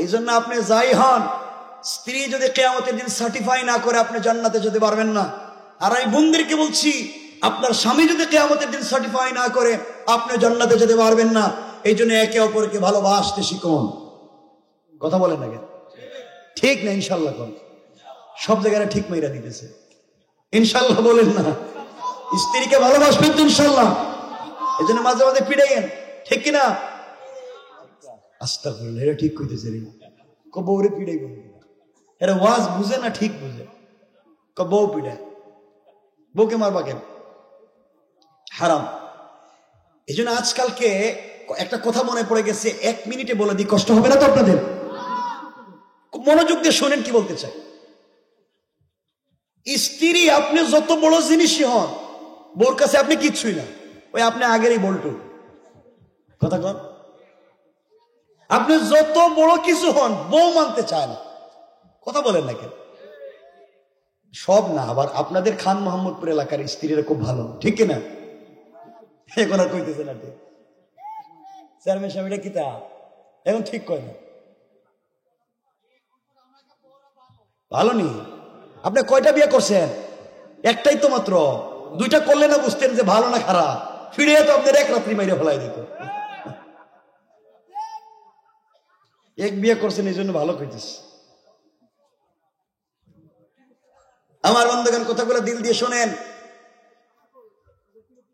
এই জন্য আপনি যাই হন, স্ত্রী যদি কিয়ামতের দিন সার্টিফাই না করে আপনি জান্নাতে যেতে পারবেন না। আর আমি বোনদেরকে বলছি, আপনার স্বামী যদি কিয়ামতের দিন সার্টিফাই না করে আপনি জান্নাতে যেতে পারবেন না। এই জন্য একে অপরকে ভালোবাসতে শিখুন। কথা বলেন না কেন? ঠিক না? ইনশাল্লাহ কোন সব জায়গায় ঠিক মাইরা দিতেছে। ইনশাল্লাহ বলেন না? স্ত্রীকে ভালোবাসবেন তো ইনশাল্লাহ। এই জন্য মাঝে মাঝে পিড়াইয়েন, ঠিক কিনা? আস্তাগফিরুল্লাহ, এটা ঠিক কইতেছে রে। বউরে পিড়াই বলবে, এরা ওয়াজ বুঝে না, ঠিক বুঝে। বউ পিড়ায়, বউকে মারবা কেন? হারাম। এই জন্য আজকালকে একটা কথা মনে পড়ে গেছে, 1 মিনিটে বলে দিই, কষ্ট হবে না তো আপনাদের? মনোযোগ দিয়ে শোনেন কি বলতে চাই। স্ত্রী আপনি যত বড় জিনিসই হন, বউর কাছে আপনি কিচ্ছুই না, ওই আপনি আগেরই বলটু। কথা কন? আপনি যত বড় কিছু হন, বউ মানতে চায় না। কথা বলেন না কেন? সব না, আবার আপনাদের খান মোহাম্মদপুর এলাকার স্ত্রীরা খুব ভালো, ঠিক কিনা? এখন আর কইতেছে না, ঠিক চেয়ারম্যান সাহেব এটা কিতা এখন ঠিক কয় না, ভালো নি? আপনি কয়টা বিয়ে করছেন? একটাই তো মাত্র। 2টা করলে না বুঝতেন যে ভালো না খারাপ? ফিরে তো আপনার এক রাত্রি মাইরে ফেলাই দিত। এক বিয়ে করছেন, এই জন্য ভালো কইতেছে। আমার বন্ধুগণ, কথাগুলো দিল দিয়ে শোনেন।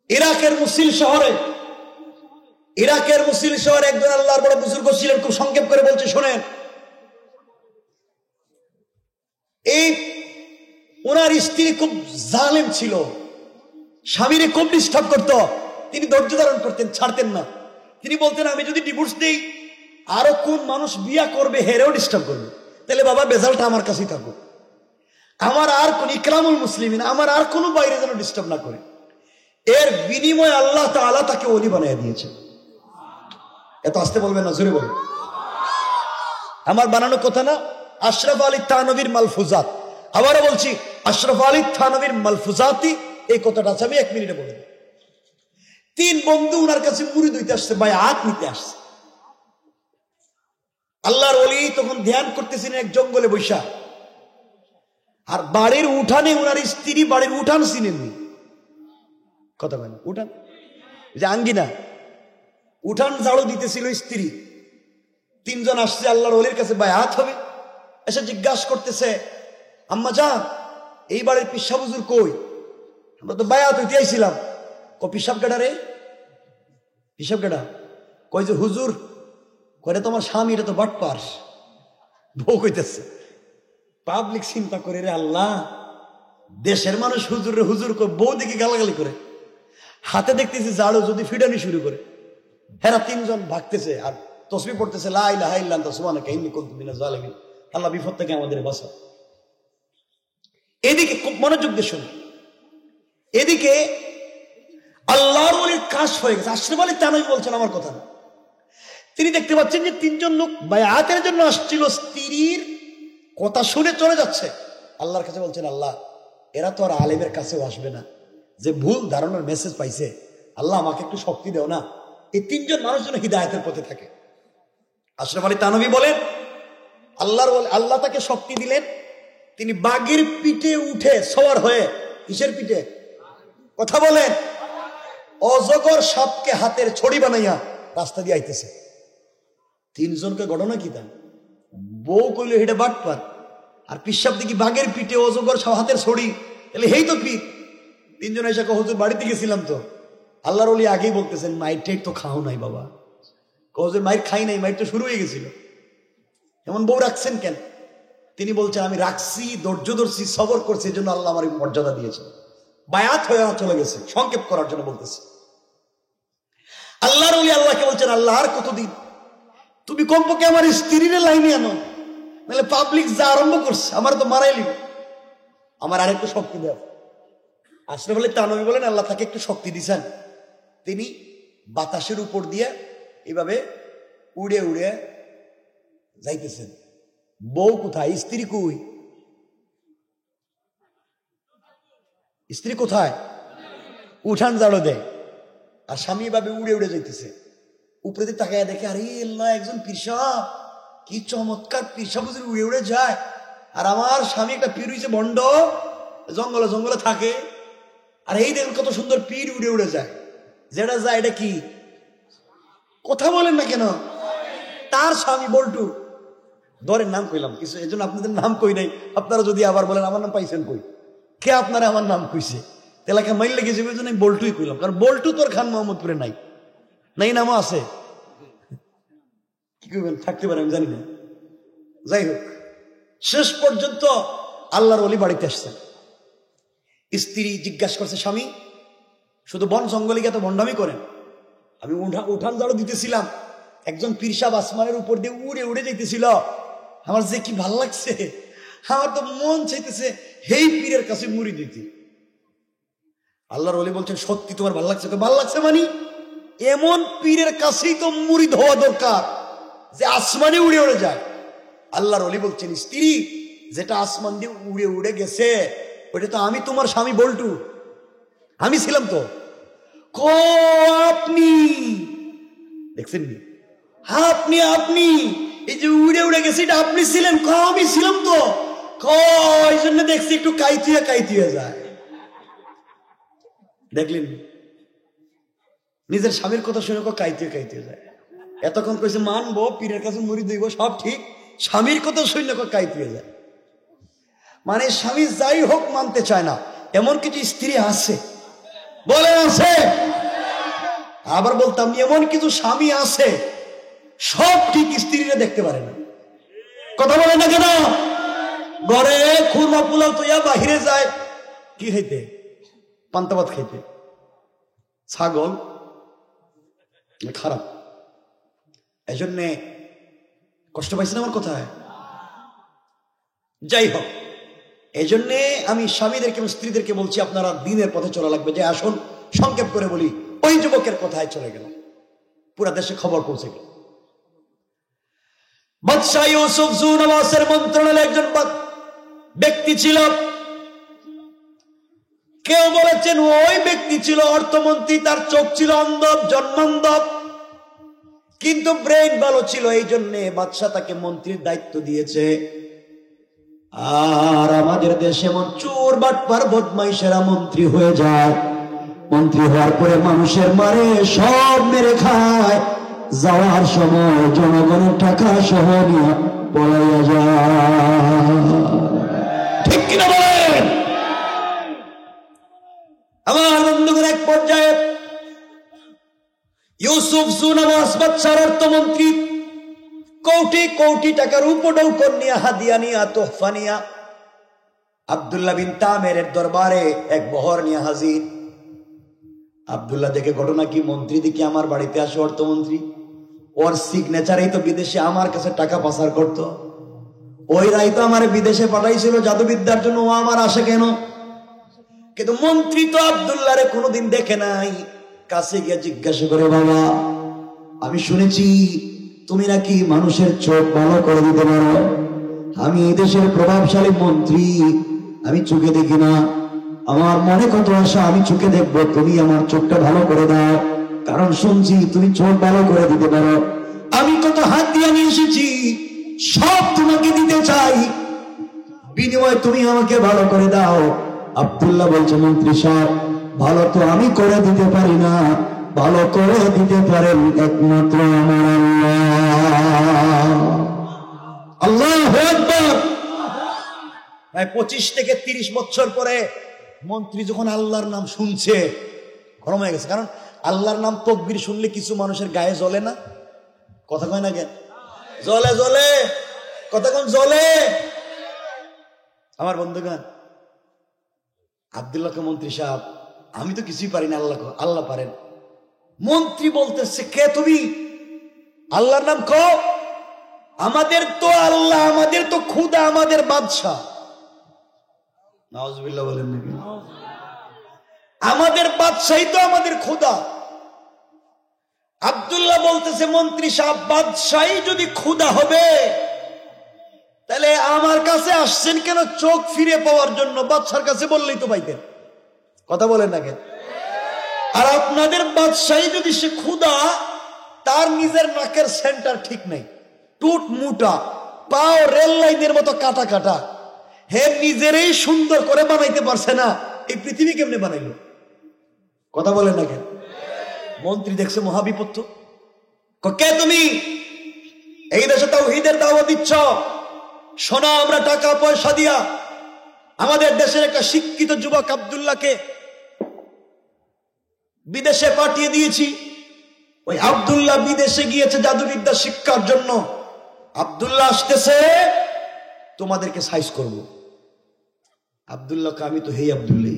ইরাকের মুসিল শহরে একজন আল্লাহর বড় বুজুর্গ ছিলেন, খুব সংক্ষেপ করে বলছে শোনেন। এই ওনার স্ত্রী খুব জালেম ছিল, স্বামীরে খুব ডিস্টার্ব করতো। তিনি ধৈর্য ধারণ করতেন, ছাড়তেন না। তিনি বলতেন, আমি যদি ডিভোর্স দিই, আরো কোন মানুষ বিয়া করবে, হেরেও ডিস্টার্ব করবে, তাহলে বাবা বেজালটা আমার কাছেই থাকুক। আমার আর কোন ইকরামুল মুসলিমিন, আমার আর কোনো বাইরে যেন ডিস্টার্ব না করে। এর বিনিময়ে আল্লাহ তাআলা তাকে ওলি বানিয়ে দিয়েছে। এত আসতে বলবেন না, জোরে বলবেন। আমার বানানো কথা না, আশরাফ আলী থানভীর মালফুজাত। আবারও বলছি, আশরাফ আলী থানভীর মালফুজাতি, এই কথাটা আছে, আমি 1 মিনিটে বলে দিই। 3 বন্ধু ওনার কাছে মুরিদ হইতে আসছে, বায়াত নিতে আসছে। আল্লাহর ওলি তখন ধ্যান করতেছিলেন এক জঙ্গলে বৈশা। আর বাড়ির উঠানে ওনার স্ত্রী বাড়ির উঠান চিনেননি। কথা বলেন, উঠান যে আঙ্গিনা, উঠান ঝাড়ু দিতেছিল স্ত্রী। 3 জন আসছে আল্লাহর ওলির কাছে, বায়াত হবে। এসে জিজ্ঞাসা করতেছে, আম্মা জান, এই বাড়ির পিসাব হুজুর কই? আমরা তো বায়াত হইতে আইছিলাম। পিসাব কেডা রে? পিসাব কেডা? কই যে হুজুর। করে তোমার স্বামী, এটা তো বাটপার। বউ কইতেছে, পাবলিক চিন্তা করে রে আল্লাহ, দেশের মানুষ হুজুর রে হুজুর কই, বউ দেখি গালাগালি করে, হাতে দেখতেছি ঝাড়ু, যদি ফিডানি শুরু করে। হেরা 3 জন ভাগতেছে। আর তসবিহ পড়তেছে লা ইলাহা ইল্লা আনতা সুবহানাকা ইন্নী কুনতু মিনাজ জালিমিন। আল্লাহ বিপদ থেকে আমাদের বাঁচাও। এদিকে খুব মনোযোগ দিয়ে শুনুন, এদিকে আল্লাহর ওলির কাশ হয়ে গেছে। আশরাফ আলী থানভী বলছেন আমার কথা না, তিনি দেখতে পাচ্ছেন যে তিনজন লোক বায়াতের জন্য আসছিল, স্ত্রীর কথা শুনে চলে যাচ্ছে। আল্লাহর কাছে বলছেন, আল্লাহ এরা তো আর আলেমের কাছেও আসবে না, যে ভুল ধারণার মেসেজ পাইছে, আল্লাহ আমাকে একটু শক্তি দেও না, এই তিনজন মানুষ যেন হিদায়াতের পথে থাকে। আশরাফ আলী থানভী বলেন আল্লাহ তাকে শক্তি দিলেন, তিনি বাঘের পিঠে উঠে সওয়ার হয়ে, কিসের পিঠে? কথা বলেন। অজগর সাপকে হাতের ছড়ি বানাইয়া রাস্তা দিয়ে আইতেছে। তিনজনকে ঘটনা কি তা? বউ কইল হেঁটে বাটপার, আর পিসাব দেখি বাঘের পিঠে, অজগর হাতের ছড়ি, তাহলে হেই তো পীর। তিনজন এসে হুজুর বাড়িতে গেছিলাম তো। আল্লাহর ওলি আগেই বলতেছেন মাইর টেট তো খাও নাই বাবা। হুজুর মাইর খাই নাই, মাইর তো শুরু হয়ে গেছিল। এমন বউ রাখছেন কেন? তিনি বলছেন আমি রাখছি, ধৈর্য ধরছি, সবর করছি, এই জন্য আল্লাহ আমার মর্যাদা দিয়েছে। বায়াত হয়ে চলে গেছে, সংক্ষেপ করার জন্য বলতেছে। আল্লাহর ওলি আল্লাহকে বলছেন, আল্লাহ আর কতদিন? তুমি কমপক্ষে আমার স্ত্রীর লাইনে আনো, নাহলে পাবলিক যা আরম্ভ করছে আমার তো মারাই লিব, আমার আরেকটু শক্তি দেও। আশরাফ আলী থানভী বলেন আল্লাহ তাকে একটু শক্তি দিছেন, তিনি বাতাসের উপর দিয়ে এইভাবে উড়ে উড়ে যাইতেছেন। বউ কোথায়? স্ত্রী কই? স্ত্রী কোথায়? উঠান ঝাড়ু দেয়, আর স্বামী ভাবে উড়ে উড়ে যাইতেছে। উপরে দিয়ে তাকায় দেখে, আরে আল্লাহ, একজন পীর সাহেব, কি চমৎকার পীর সাহেব উড়ে উড়ে যায়, আর আমার স্বামী একটা পীর হইছে ভণ্ড, জঙ্গলে জঙ্গলে থাকে, আর এই দেখেন কত সুন্দর পীর উড়ে উড়ে যায়। যেটা যায় এটা কি? কথা বলেন না কেন? তার স্বামী বল্টু। ধরেন নাম কইলাম কিছু, এই জন্য আপনাদের নাম কই নাই। আপনারা যদি আবার বলেন আমার নাম পাইছেন কই, কে আপনারা আমার নাম কইছে, তেলাকে মাইল লেগে যাবে, আমি বল্টুই কইলাম। কারণ বল্টু তোর খান মোহাম্মদপুরে নাই, নাই নামও আছে, কি করবেন, থাকতে পারে আমি জানি না। যাই হোক, শেষ পর্যন্ত আল্লাহর ওলি বাড়িতে আসছেন। স্ত্রী জিজ্ঞাসা করছে, স্বামী শুধু বন জঙ্গলে গিয়ে তো ভণ্ডামি করেন? আমি উঠান ঝাড়ু দিতেছিলাম, একজন পীর সাহেব আসমানের উপর দিয়ে উড়ে উড়ে যাইতেছিল, আমার যে কি ভাল লাগছে, আমার তো মন চাইতেছে হেই পীরের কাছে মুড়ি দিতে। আল্লাহর ওলি বলছেন, সত্যি তোমার ভাল লাগছে? ভাল লাগছে মানে এমন পীরের কাছেই তো মুরিদ হওয়া দরকার যে আসমানে উড়ে উড়ে যায়। আল্লাহর ওলি বলছেন, স্ত্রী যেটা আসমান দিয়ে উড়ে উড়ে গেছে ওইটা তো আমি, তোমার স্বামী বল্টু, আমি ছিলাম তো। আপনি দেখছেন নি? আপনি আপনি এই যে উড়ে উড়ে গেছে এটা আপনি ছিলেন? আমি ছিলাম তো, এই জন্য দেখছি একটু কাইতুয়া যায়। দেখলেন, নিজের স্বামীর কথা শুনে কাইতুয়া যায়। এতক্ষণ কইছে মানবো, পীরের কাছে মুড়ি দিব, সব ঠিক, স্বামীর কথা শুনে কাইতুয়া যায়। মানে স্বামী যাই হোক মানতে চায় না, এমন কিছু স্ত্রী আছে, বলে আছে। আবার বলতাম এমন কিছু স্বামী আছে সব ঠিক, স্ত্রীরা দেখতে পারে না। কথা বলে না কেন? ঘরে খুরমা পোলাও তো বাহিরে যায় কি খাইতে? পান্তা ভাত খাইতে। ছাগল খারাপ, এই জন্যে কষ্ট পাইছেন আমার কথায়। যাই হোক, এই জন্যে আমি স্বামীদেরকে এবং স্ত্রীদেরকে বলছি, আপনারা দিনের পথে চলা লাগবে। যে আসুন সংক্ষেপ করে বলি, ওই যুবকের কথায় চলে গেল, পুরা দেশে খবর পৌঁছে গেল। বাদশাহ ইউসুফ জুনওয়াসের মন্ত্রণালয়ে একজন ব্যক্তি ছিল, কেউ বলেছেন ওই ব্যক্তি ছিল অর্থমন্ত্রী, তার চোখ ছিল অন্ধ, জন্মান্ধ, কিন্তু ব্রেইন ভালো ছিল, এই জন্য বাদশাহ তাকে মন্ত্রীর দায়িত্ব দিয়েছে। আর আমাদের দেশে এমন চোর বাটপার বদমাইশেরা মন্ত্রী হয়ে যায়, মন্ত্রী হওয়ার পরে মানুষের মারে, সব মেরে খায়, যাওয়ার সময় জনগণের টাকা সহ নিয়ে পলাইয়া যায়। ঠিক কিনা বলেন? আমার বন্ধুগণ, এক পর্যায়ে ইউসুফ জুনওয়াস বাদশার অর্থমন্ত্রী কোটি কোটি টাকার উপঢৌকন নিয়ে, হাদিয়া নিয়া, তোহফা নিয়া আব্দুল্লাহ বিন তামেরের দরবারে এক বহর নিয়ে হাজির। আব্দুল্লাহ দেখে ঘটনা কি, মন্ত্রী দেখি আমার বাড়িতে আসে অর্থমন্ত্রী, ওর সিগনেচারেই তো বিদেশে আমার কাছে টাকা পাচার করত। ওই রাই তো আমার বিদেশে পাঠাইছিল জাদুবিদ্যার জন্য, ও আমার আসে কেন? কিন্তু মন্ত্রী তো আব্দুল্লাহরে কোনোদিন দেখে নাই। কাছে গিয়ে জিজ্ঞাসা করে, বাবা আমি শুনেছি তুমি নাকি মানুষের চোখ ভালো করে দিতে পারো। আমি এই দেশের প্রভাবশালী মন্ত্রী, আমি চোখে দেখি না। আমার মনে কত আশা আমি চোখে দেখবো, তুমি আমার চোখটা ভালো করে দাও, কারণ শুনছি তুমি চোখ ভালো করে দিতে পারো। আমি কত হাত দিয়ে নিয়ে এসেছি, সব তোমাকে দিতে চাই, বিনিময়ে তুমি আমাকে ভালো করে দাও। আব্দুল্লাহ বলছে, মন্ত্রী সাহেব ভালো তো আমি করে দিতে পারি না, ভালো করে দিতে পারেন একমাত্র আমার আল্লাহ। আল্লাহু আকবার। 25 থেকে 30 বছর পরে মন্ত্রী যখন আল্লাহর নাম শুনছে, গরম হয়ে গেছে। কারণ আল্লাহর নাম তাকবীর শুনলে কিছু মানুষের গায়ে জ্বলে না? কথা কয় না কেন? জ্বলে জ্বলে, কথা কোন জ্বলে। আমার বন্ধুগণ, আব্দুল্লাহকে মন্ত্রী সাহেব, আমি তো কিছুই পারি না, আল্লাহ পারেন। মন্ত্রী বলতেছে, কে তুমি? আল্লাহর নাম কও। আমাদের তো আল্লাহ, আমাদের তো খুদা, আমাদের বাদশা। নাউজুবিল্লাহ বলেন নাকি? আমাদের বাদশাই তো আমাদের খুদা। আব্দুল্লাহ বলতেছে, মন্ত্রী সাহেব বাদশাই যদি খুদা হবে তাহলে আমার কাছে আসছেন কেন? চোখ ফিরে পাওয়ার জন্য। বাদশার কাছে বললেই তো পাইতেন। কথা বলেন না কেন? আর আপনাদের বাদশাই যদি সে খুদা, তার নিজের নাকের সেন্টার ঠিক নাই, টুট মুটা, পাও রেল লাইনের মতো কাটা কাটা, হে নিজেরই সুন্দর করে বানাইতে পারছে না, এই পৃথিবী কেমনে বানাইলো? কথা বলেন না কেন? মন্ত্রী দেখছে মহাবিপত্ত। কে তুমি? এই দেশে তাওহীদের দাওয়াত দিচ্ছ? শোনো, আমরা টাকা পয়সা দিয়া আমাদের দেশের একটা শিক্ষিত যুবক আব্দুল্লাহকে বিদেশে পাঠিয়ে দিয়েছি। ওই আব্দুল্লাহ বিদেশে গিয়েছে জাদুবিদ্যা শিক্ষার জন্য। আব্দুল্লাহ আসতেছে, তোমাদেরকে সাইজ করব। আব্দুল্লাহকে, আমি তো হেই আব্দুল্লাহ,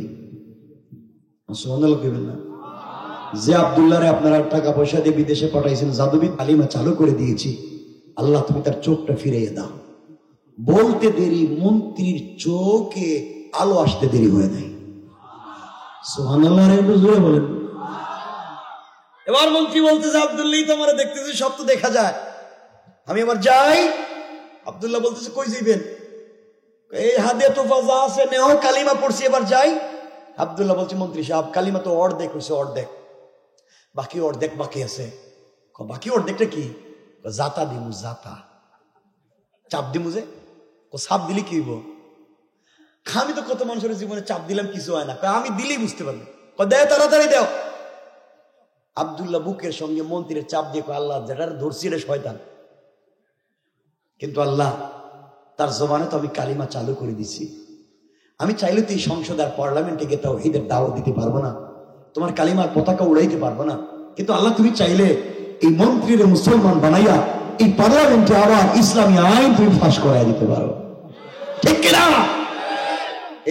সুবহানাল্লাহ কইবেন না? যে আব্দুল্লাহরে আপনারা টাকা পয়সা দিয়ে বিদেশে পাঠাইছেন, জাদুবিদ কালিমা চালু করে দিয়েছি, আল্লাহ তুমি তার চোখটা ফিরিয়ে দাও। বলতে দেরি, মন্ত্রীর চোখে আলো আসতে দেরি হয় নাই। সুবহানাল্লাহ বুঝলে বলেন। এবার মন্ত্রী বলতেছে, আব্দুল্লাহ তোমার দেখতেছি, সব তো দেখা যায়, আমি এবার যাই। আব্দুল্লাহ বলতেছে, কই যাইবেন? এই হাতে তোফা যা আছে নেও, কালিমা পড়ছি, এবার যাই। আব্দুল্লাহ বলছে, মন্ত্রী সাহেব কালিমা তো অর্ধেক হয়েছে, অর্ধেক, বাকি অর্ধেক বাকি আছে। বাকি অর্ধেকটা কি? জাতা দিমু, জাতা চাপ দিমু। যে ও চাপ দিলে কি হইব? আমি তো কত মানুষের জীবনে চাপ দিলাম, কিছু হয় না, আমি দিলেই বুঝতে পারবে। দেয় তাড়াতাড়ি দেও। আব্দুল্লাহ বুকের সঙ্গে মন্ত্রীর চাপ দিয়ে, আল্লাহ যেটা ধরছি রে শয়তান, কিন্তু আল্লাহ তার জবানে তো আমি কালিমা চালু করে দিছি। আমি চাইলে তো এই সংসদ আর পার্লামেন্টে গিয়ে তাওহীদের দাওয়াত দিতে পারবো না, তোমার কালিমার পতাকা উড়াইতে পারবো না, কিন্তু আল্লাহ তুমি চাইলে এই মন্ত্রীর মুসলমান বানাইয়া এই পার্লামেন্টে আবার ইসলামী আইন তুমি ফাঁস করাই দিতে পারো, ঠিক কিনা?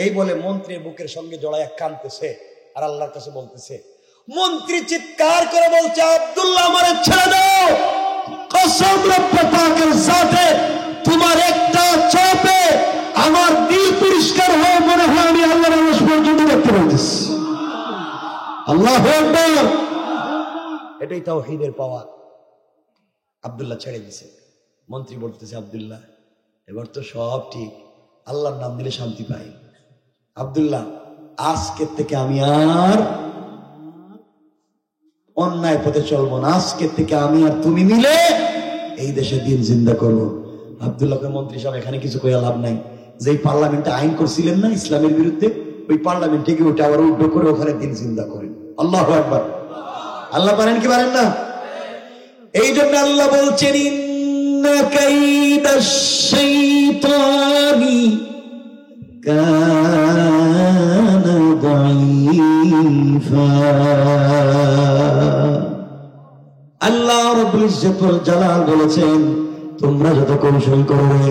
এই বলে মন্ত্রীর বুকের সঙ্গে জড়াইয়া কাঁদতেছে আর আল্লাহর কাছে বলতেছে। মন্ত্রী চিৎকার করে বলছে, আব্দুল্লাহ আমারে ছেড়ে দাও, কসম রব্বে পাকের সাথে তোমার একটা চাপে আমার দিল পরিষ্কার হয়ে মনে হয় আমি আল্লাহর আরশ পর্যন্ত দেখতে পাইতেছি। আল্লাহু আকবার। এটাই তাওহীদের পাওয়ার। আব্দুল্লাহ ছেড়ে দিছে। মন্ত্রী বলতেছে, আব্দুল্লাহ এবার তো সব ঠিক, আল্লাহর নাম দিলে শান্তি পাই। আব্দুল্লাহ আজকের থেকে আমি আর অন্যায় পথে চলবো না, আজকের থেকে আমি আর তুমি মিলে এই দেশে দিন জিন্দা করবো। আব্দুল্লাহকে মন্ত্রী সাহেব, এখানে কিছু কইয়া লাভ নাই, যে পার্লামেন্টে আইন করছিলেন না ইসলামের বিরুদ্ধে, ওই পার্লামেন্টে গিয়ে ওটা আবার উল্টো করে ওখানে দিন জিন্দা করেন। আল্লাহু আকবার। আল্লাহ পারেন কি পারেন না? এই জন্য আল্লাহ বলছেন, ইন্না কাইদাশ শাইতানি কানা দাঈফা। আল্লাহ রাব্বুল ইজ্জত ওয়াল জালাল বলেছেন, তোমরা যত কৌশল করবে,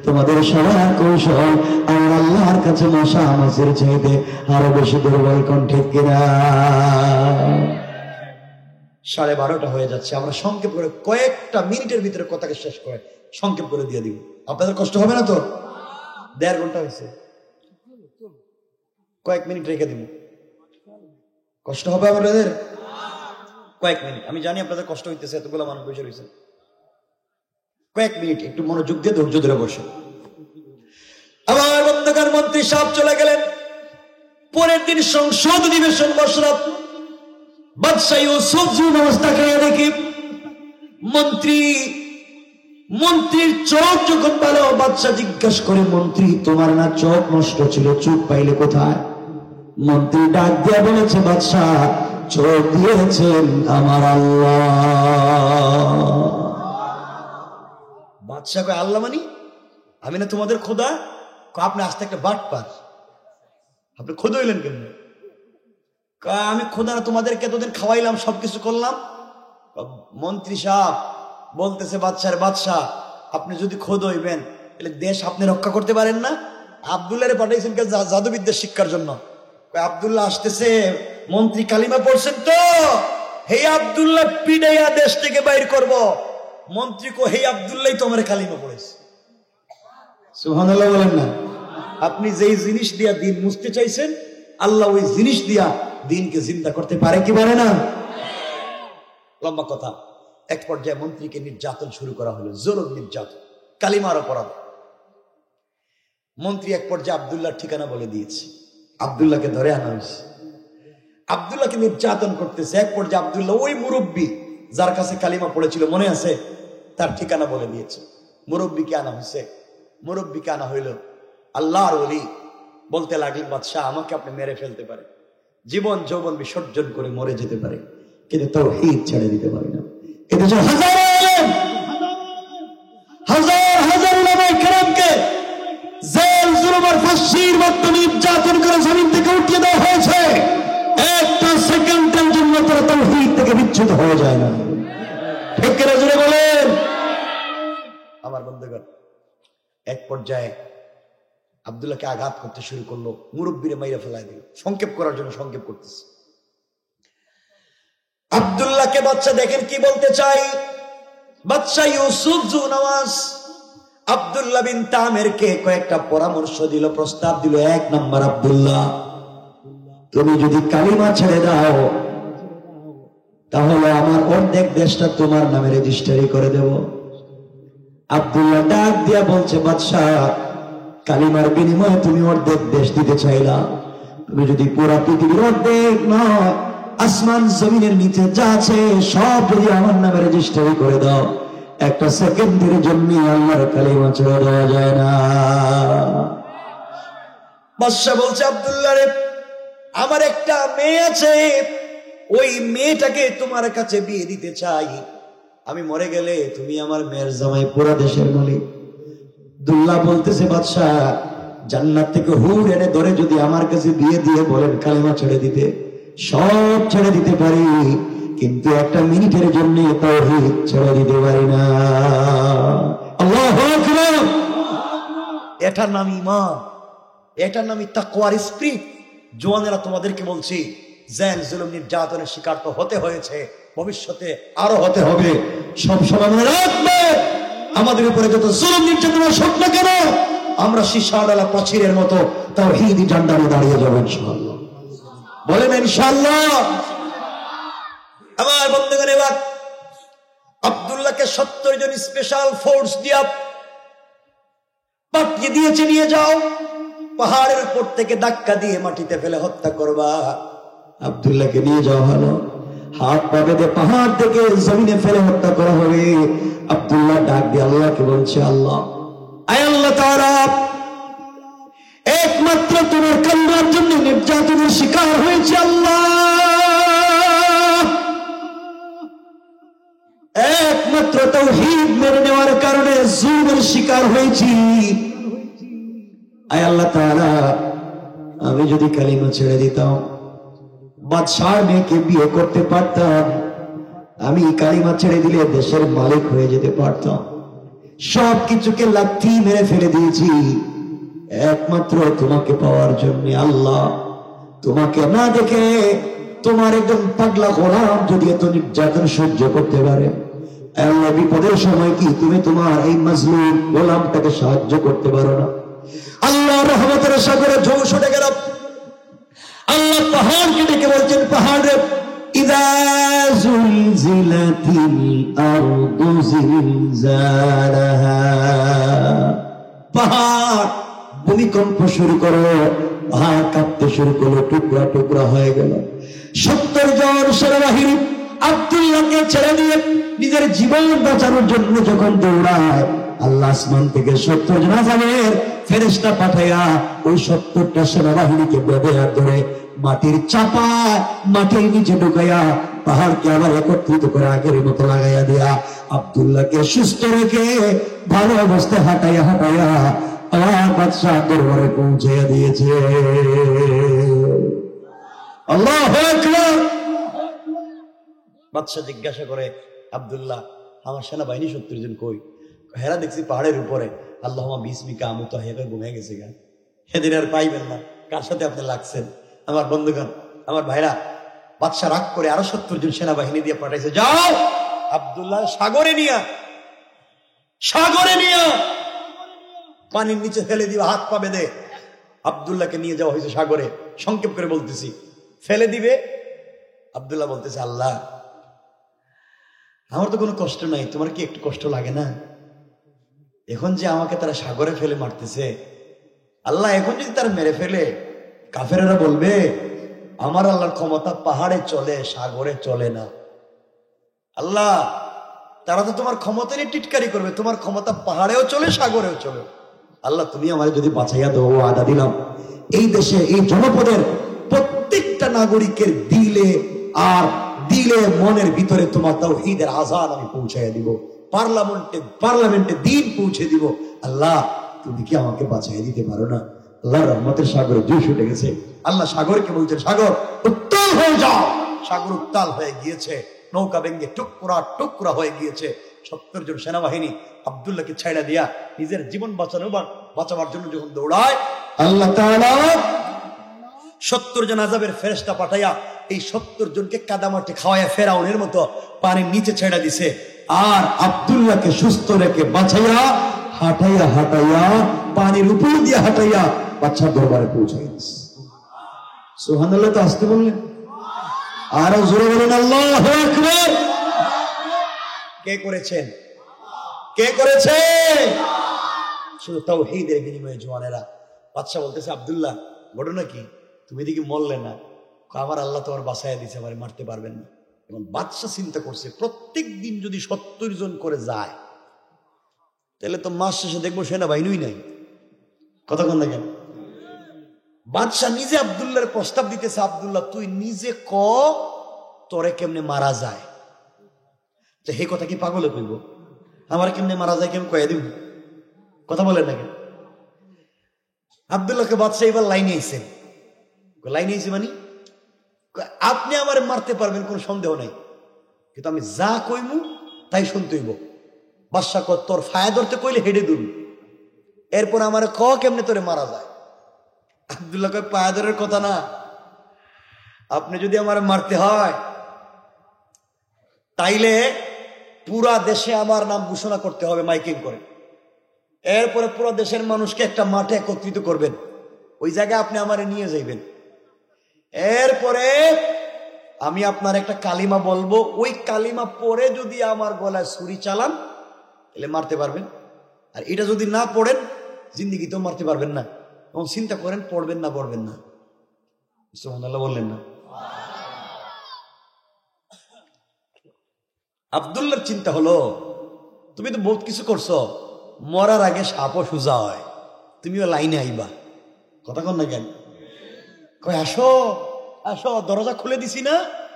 তোমাদের সবার কৌশল আমার আল্লাহর কাছে মশা মাছের চাইতে আরো বেশি দুর্বল, কোন ঠিক কিনা? 12:30 হয়ে যাচ্ছে, আমরা সংক্ষেপ করে কয়েকটা মিনিটের ভিতরে কথাকে শেষ করে সংক্ষেপ করে দিয়ে দিব। আপনাদের কষ্ট হবে না তো? 1.5 ঘন্টা হয়েছে, কয়েক মিনিট রেখে দিব। কষ্ট হবে আপনাদের? কয়েক মিনিট। আমি জানি আপনাদের কষ্ট হইতেছে, এতগুলো মানুষ বসে রয়েছে। কয়েক মিনিট একটু মনোযোগ দিয়ে ধৈর্য ধরে বসে। আবার বন্ধুগণ, মন্ত্রী সাহেব চলে গেলেন। পরের দিন সংসদ অধিবেশন বসল। বাদশাহ ইউসুফ অবস্থা খেয়ে দেখি মন্ত্রীর চোখ যখন ভালো, বাদশাহ জিজ্ঞাসা করে, মন্ত্রী তোমার না চোখ নষ্ট ছিল, চোখ পাইলে কোথায়? মন্ত্রী ডাক দিয়া বলেছে, বাদশাহ চোখ দিয়েছেন আমার আল্লাহ। বাদশাহ কয়, আল্লাহ মানি? আমি না তোমাদের খোদা? আপনি আস্তে একটা বাট পার, আপনি খোদা হইলেন কেমন? আমি খোদা না, তোমাদেরকে এতদিন খাওয়াইলাম, সবকিছু করলাম। মন্ত্রী সাহেব বলতেছে, বাদশাহ আপনি যদি খোদ হইবেন তাহলে দেশ আপনি রক্ষা করতে পারেন না? আব্দুল্লাহরে পাঠাইছেন জাদুবিদ্যা শিক্ষার জন্য। আব্দুল্লাহ আসতেছে। মন্ত্রী কালিমা পড়ছেন তো, হে আব্দুল্লাহ পিড়াইয়া দেশ থেকে বাইর করব। মন্ত্রী কো, হে আব্দুল্লাহ তো আমার কালিমা পড়েছে। সুবহানাল্লাহ বলেন না? আপনি যেই জিনিস দিয়া দিন মুছতে চাইছেন, আল্লাহ ওই জিনিস দিয়া দিনকে জিন্দা করতে পারে কি পারে না? লম্বা কথা। এক পর্যায়ে মন্ত্রীকে নির্যাতন শুরু করা হলো, জুলুম নির্যাতন, কালিমার অপরাধ। মন্ত্রী এক পর্যায়ে আব্দুল্লাহর ঠিকানা বলে দিয়েছে, আব্দুল্লাহকে ধরে আনা হয়েছে। আব্দুল্লাহকে নির্যাতন করতেছে। এক পর্যায়ে আব্দুল্লাহ ওই মুরব্বী যার কাছে কালিমা পড়েছিল, মনে আছে, তার ঠিকানা বলে দিয়েছে। মুরব্বীকে আনা হয়েছে। মুরব্বীকে আনা হইল। আল্লাহর ওলি বলতে লাগলেন, বাদশাহ আমাকে আপনি মেরে ফেলতে পারে, জীবন যৌবন বিসর্জন করে মরে যেতে পারে, কিন্তু তাওহীদ ছেড়ে দিতে পারে না। এদেশে হাজার উলামায়ে কেরামকে জেল জুলুম আর ফাঁসির মাধ্যমে নির্যাতন করে জমিন থেকে উঠিয়ে দেওয়া হয়েছে। একটা সেকেন্ডের জন্য তারা তাওহীদ থেকে বিচ্যুত হয়ে যায় না। ঠিক কিনা জোরে বলেন? আমার বন্ধুগণ, এক পর্যায়ে আব্দুল্লাহকে আঘাত করতে শুরু করলো, মুরব্বীরে মাইরা ফেলাই দিল। সংক্ষেপ করার জন্য সংক্ষেপ করতেছে। আব্দুল্লাহকে বাদশা দেখেন কি বলতে চাই। বাদশা ইউসুফ জুনওয়াজ আব্দুল্লাহ বিন তামেরকে কয়েকটা পরামর্শ দিল, প্রস্তাব দিল। 1 নাম্বার, আব্দুল্লাহ তুমি যদি কালিমা ছেড়ে দাও তাহলে আমার অর্ধেক দেশটা তোমার নামে রেজিস্ট্রি করে দেব। আব্দুল্লাহ ডাক দিয়া বলছে, বাদশাহ কালিমার বিনিময়ে তুমি অর্ধেক দেশ দিতে চাইলা, তুমি যদি পুরা পৃথিবীর অর্ধেক নয়, আসমান জমিনের নিচে যা আছে সব যদি আমার নামে রেজিস্ট্রি করে দাও, একটা সেকেন্ডের জন্য আল্লাহর কালিমা ছেড়ে দেওয়া যায় না। বাদশা বলছে, আব্দুল্লাহ রে, আমার একটা মেয়ে আছে, ওই মেয়েটাকে তোমার কাছে বিয়ে দিতে চাই। আমি মরে গেলে তুমি আমার মেয়ের জামাই, পুরা দেশের মালিক। আব্দুল্লাহ বলতেছে, বাদশা জান্নাত থেকে হুর এনে ধরে যদি আমার কাছে বিয়ে দিয়ে বলেন কালিমা ছেড়ে দিতে, সব ছেড়ে দিতে পারি, কিন্তু একটা মিনিটের জন্য তাওহীদ ছেড়ে দিতে পারি না। আল্লাহু আকবার। এটার নাম ঈমান, এটার নামই তাকওয়ার স্পিরিট। জওয়ানেরা তোমাদেরকে বলছি, জেল জুলুম নির্যাতনের শিকার তো হতে হয়েছে, ভবিষ্যতে আরো হতে হবে। সব সময় মনে রাখবে, আমাদের উপরে যত জুলুম নির্যাতন হোক না কেন, আমরা সীসাডালা প্রাচীরের মতো তাওহীদি ঝান্ডা নিয়ে দাঁড়িয়ে যাবো ইনশাআল্লাহ। বলেন ইনশাআল্লাহ। আমার বন্ধুগণ, এবার আব্দুল্লাহকে 70 জন স্পেশাল ফোর্স দিয়া পাঠিয়ে দিয়েছে, নিয়ে যাও, পাহাড়ের উপর থেকে ধাক্কা দিয়ে মাটিতে ফেলে হত্যা করবা। আব্দুল্লাহকে নিয়ে যাওয়া হলো, হাত পা বেঁধে পাহাড় থেকে জমিনে ফেলে হত্যা করা হবে। আব্দুল্লাহ ডাক দিয়ে আল্লাহকে বলছে, আল্লাহ, আয় আল্লাহ তাআলা, একমাত্র তোমার কালিমার জন্য নির্যাতনের শিকার হয়েছে আল্লাহ, একমাত্র তাওহীদ মেনে নেওয়ার কারণে জুলুমের শিকার হয়েছি। আয় আল্লাহ তাআলা, আমি যদি কালিমা ছেড়ে দিতাম, বাদশার মেয়েকে বিয়ে করতে পারতাম, আমি কালিমা ছেড়ে দিলে দেশের মালিক হয়ে যেতে পারতাম। সবকিছুকে লাথি মেরে ফেলে দিয়েছি একমাত্র তোমাকে পাওয়ার জন্য। আল্লাহ, তোমাকে না দেখে তোমার একজন পাগলা গোলাম যদি এত নির্যাতন সহ্য করতে পারে, আল্লাহ বিপদের সময় কি তুমি তোমার এই মাজলুম গোলামটাকে সাহায্য করতে পারো না? আল্লাহ রহমতের সাগরে ঢেউ ছুটে গেল। আল্লাহ পাহাড়কে ডেকে বলছেন, পাহাড়ে ইযা যুলজিলাতিল আরদু জিলজালাহা, পাহাড় ভূমিকম্প শুরু করো, পাহাড় কাঁপতে শুরু করলো, টুকরা টুকরা হয়ে গেল। 70 জন সেনাবাহিনী আব্দুল্লাহকে ছেড়ে দিয়ে নিজের জীবন বাঁচানোর জন্য যখন দৌড়ায়, আল্লাহ আসমান থেকে 70 জন আযাবের ফেরেশতা পাঠাইয়া ওই 70টা সেনাবাহিনীকে বেঁধে হাত ধরে মাটির চাপা মাটির নিচে ঢুকাইয়া পাহাড়কে আবার একত্রিত করে আগের মতো লাগাইয়া দিয়া আব্দুল্লাহকে সুস্থ রেখে ভালো অবস্থায় হাঁটাইয়া হাঁটাইয়া আল্লাহ বাদশাহ দরবারে পৌঁছাইয়া দিয়েছে। আল্লাহু আকবার। বাদশাহ জিজ্ঞাসা করে, আব্দুল্লাহ আমার সেনাবাহিনী 70 জন কই? হেরা দেখছি পাহাড়ের উপরে। আল্লাহুম্মা বিসমিকা আমুতু হেরা ঘুমিয়ে গেছে গা, সেদিন আর পাইবেন না। কার সাথে আপনি লাগছেন? আমার বন্ধুগণ, আমার ভাইরা, বাদশাহ রাগ করে আরো 70 জন সেনাবাহিনী দিয়ে পাঠাইছে, যাও আব্দুল্লাহ সাগরে নিয়া পানির নিচে ফেলে দিবা, হাত পা বেঁধে আব্দুল্লাহকে নিয়ে যাওয়া হয়েছে সাগরে। সংক্ষেপ করে বলতেছি, ফেলে দিবে। আব্দুল্লাহ বলতেছে, আল্লাহ আমার তো কোনো কষ্ট নাই, তোমার কি একটু কষ্ট লাগে না? এখন যে আমাকে তারা সাগরে ফেলে মারতেছে, আল্লাহ এখন যদি তারা মেরে ফেলে, কাফেরেরা বলবে আমার আল্লাহর ক্ষমতা পাহাড়ে চলে, সাগরে চলে না। আল্লাহ তারা তো তোমার ক্ষমতা নিয়ে টিটকারি করবে, তোমার ক্ষমতা পাহাড়েও চলে, সাগরেও চলে। আল্লাহ তুমি আমার যদি বাঁচাইয়া দাও, আদা দিলাম এই দেশে এই জনপদের প্রত্যেকটা নাগরিকের দিলে আর দিলে মনের ভিতরে তোমার তাওহীদের আযান আমি পৌঁছাইয়া দিব, পার্লামেন্টে দিন পৌঁছে দিব। আল্লাহ তুমি কি আমাকে বাঁচাইয়া দিতে পারো না? আল্লাহ রহমতের সাগরে জোশ উঠে গেছে। আল্লাহ সাগরকে বলছেন, সাগর উত্তাল হয়ে যাও। সাগর উত্তাল হয়ে গিয়েছে, নৌকা ভেঙে টুকরা টুকরা হয়ে গিয়েছে। 70 জন সেনাবাহিনী আব্দুল্লাহকে ছাইড়া দিয়া নিজের জীবন বাঁচাবার জন্য যখন দৌড়ায়, আল্লাহ তাআলা 70 জন আযাবের ফেরেশতা পাঠাইয়া এই 70 জনকে কাদামাটি খাওয়াইয়া ফেরাউনের মতো পানির নিচে ছেড়ে দিছে। আর আব্দুল্লাহকে সুস্থ রেখে বাঁচাইয়া হাঁটাইয়া হাঁটাইয়া পানির উপর দিয়ে হাঁটাইয়া বাদশার দরবারে পৌঁছে গেছে। সুবহানাল্লাহ। তো আসতে বললেন, আরো জোরে বলেন আল্লাহু আকবার। কে করেছেন? কে করেছে? শুধু তাওহীদের বিনিময়ে জওয়ানেরা। বাদশা বলতেছে, আব্দুল্লাহ ঘটনা কি? তুমি দেখি মরলে না? আমার আল্লাহ তোমার বাঁচাইয়া দিছে, আমার মারতে পারবেন না। এবং বাদশা চিন্তা করছে, প্রত্যেক দিন যদি 70 জন করে যায়, তাহলে তো মাস শেষে দেখবো সেনাবাহিনীই নাই। কথা কোন দেখেন? বাদশাহ নিজে আব্দুল্লাহর প্রস্তাব দিতেছে, আব্দুল্লাহ তুই নিজে ক তোরে কেমনে মারা যায়। যে হে কথা কি পাগলে কইব? আমার কেমনে মারা যায় কেমন কয়ে দিব? কথা বলেন না কেন? আব্দুল্লাহকে বাদশাহ এবার লাইনে আইছেন। লাইনে আইছে মানে আপনি আমার মারতে পারবেন, কোনো সন্দেহ নাই, কিন্তু আমি যা কইমু তাই শুনতে হইব। বাদশা ক তোর ফায়া ধরতে কইলে হেডে দুল, এরপর আমার ক কেমনে তোরে মারা যায়। আব্দুল্লাহ কয় পায়া ধরের কথা না, আপনি যদি আমার মারতে হয় তাইলে পুরা দেশে আমার নাম ঘোষণা করতে হবে মাইকিং করে। এরপরে পুরো দেশের মানুষকে একটা মাঠে একত্রিত করবেন, ওই জায়গায় আপনি আমারে নিয়ে যাইবেন। এরপরে আমি আপনার একটা কালিমা বলবো, ওই কালিমা পরে যদি আমার গলায় ছুরি চালান তাহলে মারতে পারবেন, আর এটা যদি না পড়েন জিন্দেগিতেও মারতে পারবেন না। এবং চিন্তা করেন পড়বেন না পড়বেন না। সুবহানাল্লাহ বললেন না? আব্দুল্লাহর চিন্তা হলো, তুমি তো বহুত কিছু করছো, মরার আগে সাপও সোজা হয়, তুমিও লাইনে আইবা। কথা কন না কেন? কয় আসো আসো, দরজা খুলে দিছি না,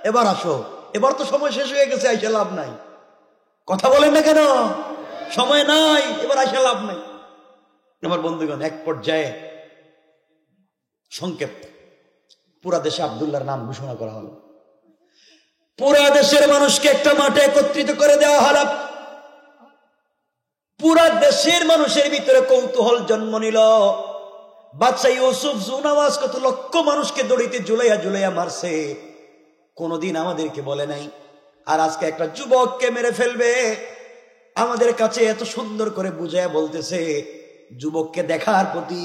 এবার আসো। এবার তো সময় শেষ হয়ে গেছে, আইসা লাভ নাই। কথা বলেন না কেন? সময় নাই, এবার আইসা লাভ নাই। আমার বন্ধুগণ, এক পর্যায়ে সংক্ষেপ পুরা দেশে আব্দুল্লাহর নাম ঘোষণা করা হলো। পুরা দেশের মানুষকে একটা মাঠে একত্রিত করে দেওয়া হলো। পুরা দেশের মানুষের ভিতরে কৌতূহল জন্ম নিল। বাদশা ইউসুফ জুনাওয়াজ কত লক্ষ মানুষকে দড়িতে ঝুলাইয়া ঝুলাইয়া মারছে, কোনোদিন আমাদেরকে বলে নাই। আর আজকে একটা যুবককে মেরে ফেলবে, আমাদের কাছে এত সুন্দর করে বুঝায় বলতেছে। যুবককে দেখার প্রতি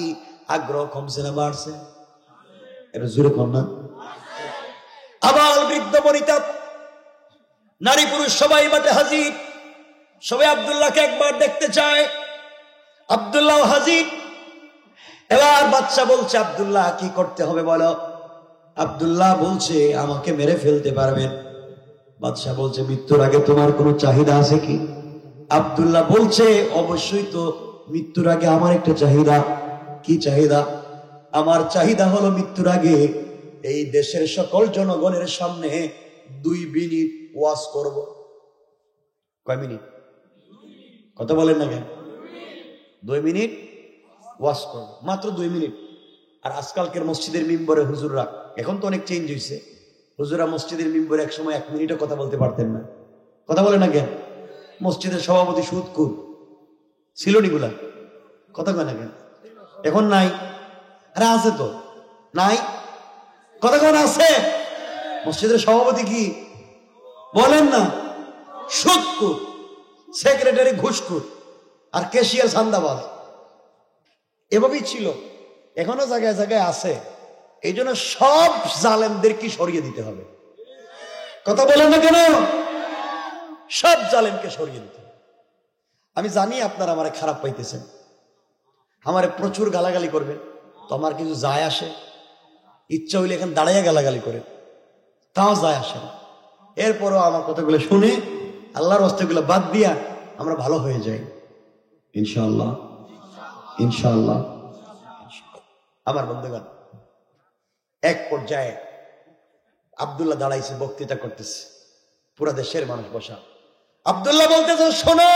আগ্রহ কমছে না বাড়ছে? এটা জোরে কর না। আবাল বৃদ্ধ বনিতা নারী পুরুষ সবাই মাঠে হাজির। সবাই আব্দুল্লাহকে একবার দেখতে চায়। আব্দুল্লাহ হাজির। এবার বাচ্চা বলছে, আব্দুল্লাহ কি করতে হবে বলো? আব্দুল্লাহ বলছে, আমাকে মেরে ফেলতে পারবেন। বাদশা বলছে, মৃত্যুর আগে তোমার কোনো চাহিদা আছে কি? আব্দুল্লাহ বলছে, অবশ্যই তো, মৃত্যুর আগে আমার একটা চাহিদা। কি চাহিদা? আমার চাহিদা হলো মৃত্যুর আগে এই দেশের সকল জনগণের সামনে 2 মিনিট ওয়াজ করব। কয় মিনিট? কথা বলেন না কেন? 2 মিনিট ওয়াজ করব, মাত্র 2 মিনিট। আর আজকালকের মসজিদের মিম্বরে হুজুররা, এখন তো অনেক চেঞ্জ হয়েছে, হুজুরা মসজিদের মিম্বরে এক সময় 1 মিনিটও কথা বলতে পারতেন না। কথা বলেন না কেন? মসজিদের সভাপতি সুদকুর ছিল নিগুলা, কথা কয় না কেন? এখন নাই? আরে আছে তো, নাই? কথা কন আছে? মসজিদের সভাপতি কি বলেন না? সুদকুর, সেক্রেটারি ঘুষকুর, আর ক্যাশিয়ার চান্দাবাজ। এভাবেই ছিল, এখনো জায়গায় জায়গায় আছে। এই জন্য সব জালেমদেরকে সরিয়ে দিতে হবে। কথা বলেন না কেন? সব জালেমকে সরিয়ে দিতে হবে। আমি জানি আপনারা আমারে খারাপ পাইতেছেন, আমারে প্রচুর গালাগালি করবেন, তো আমার কিছু যায় আসে? ইচ্ছা হইলে এখানে দাঁড়াইয়া গালাগালি করে, তাও যায় আসে না। এরপরও আমার কথাগুলো শুনে আল্লাহর রাস্তাগুলো বাদ দিয়া আমরা ভালো হয়ে যাই ইনশাআল্লাহ, ইনশাআল্লাহ। আমার বন্ধুগণ, এক পর্যায়ে আব্দুল্লাহ দাঁড়াইছে, বক্তৃতা করতেছে, পুরা দেশের মানুষ বসা। আব্দুল্লাহ বলতেছে, শোনো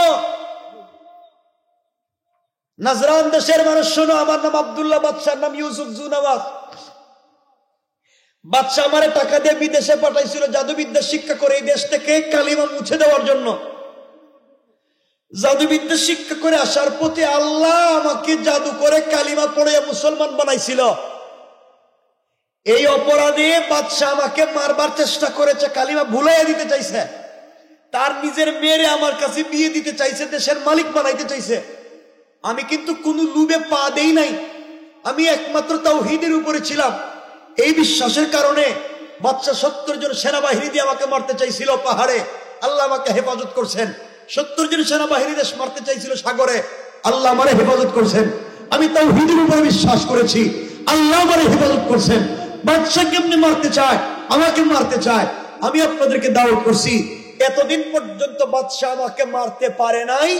নাজরান দেশের মানুষ, শোনো, আমার নাম আব্দুল্লাহ, বাদশার নাম ইউসুফ জুনাওয়াজ। বাদশা আমারে টাকা দিয়ে বিদেশে পাঠাইছিল জাদুবিদ্যা শিক্ষা করে এই দেশ থেকে কালিমা মুছে দেওয়ার জন্য। জাদুবিদ্যা শিক্ষা করে আসার পথে আল্লাহ আমাকে জাদু করে কালিমা পড়ে মুসলমান বানাইছিল। এই অপরাধে বাদশা আমাকে মারবার চেষ্টা করেছে, কালিমা ভুলাইয়া দিতে চাইছে। তার নিজের মেয়েরে আমার কাছে বিয়ে দিতে চাইছে, দেশের মালিক বানাইতে চাইছে। আমি কিন্তু কোন লুবে পা দেই নাই, আমি একমাত্র তাওহীদের উপরে ছিলাম। এই বিশ্বাসের কারণে বাদশা 70 জন সেনাবাহিনী দিয়ে আমাকে মারতে চাইছিল পাহাড়ে, আল্লাহ আমাকে হেফাজত করছেন। 70 জন সেনাবাহিনী দেশ মারতে চাইছিল সাগরে, আল্লাহ আমারে হেফাজত করছেন। আমি তাওহীদের উপরে বিশ্বাস করেছি, আল্লাহ আমারে হেফাজত করছেন। বাদশা কেমনে মারতে চায়, আমাকে মারতে চায়। আমি আপনাদেরকে দাওয়াত করছি, এতদিন পর্যন্ত বাদশা আমাকে মারতে পারে নাই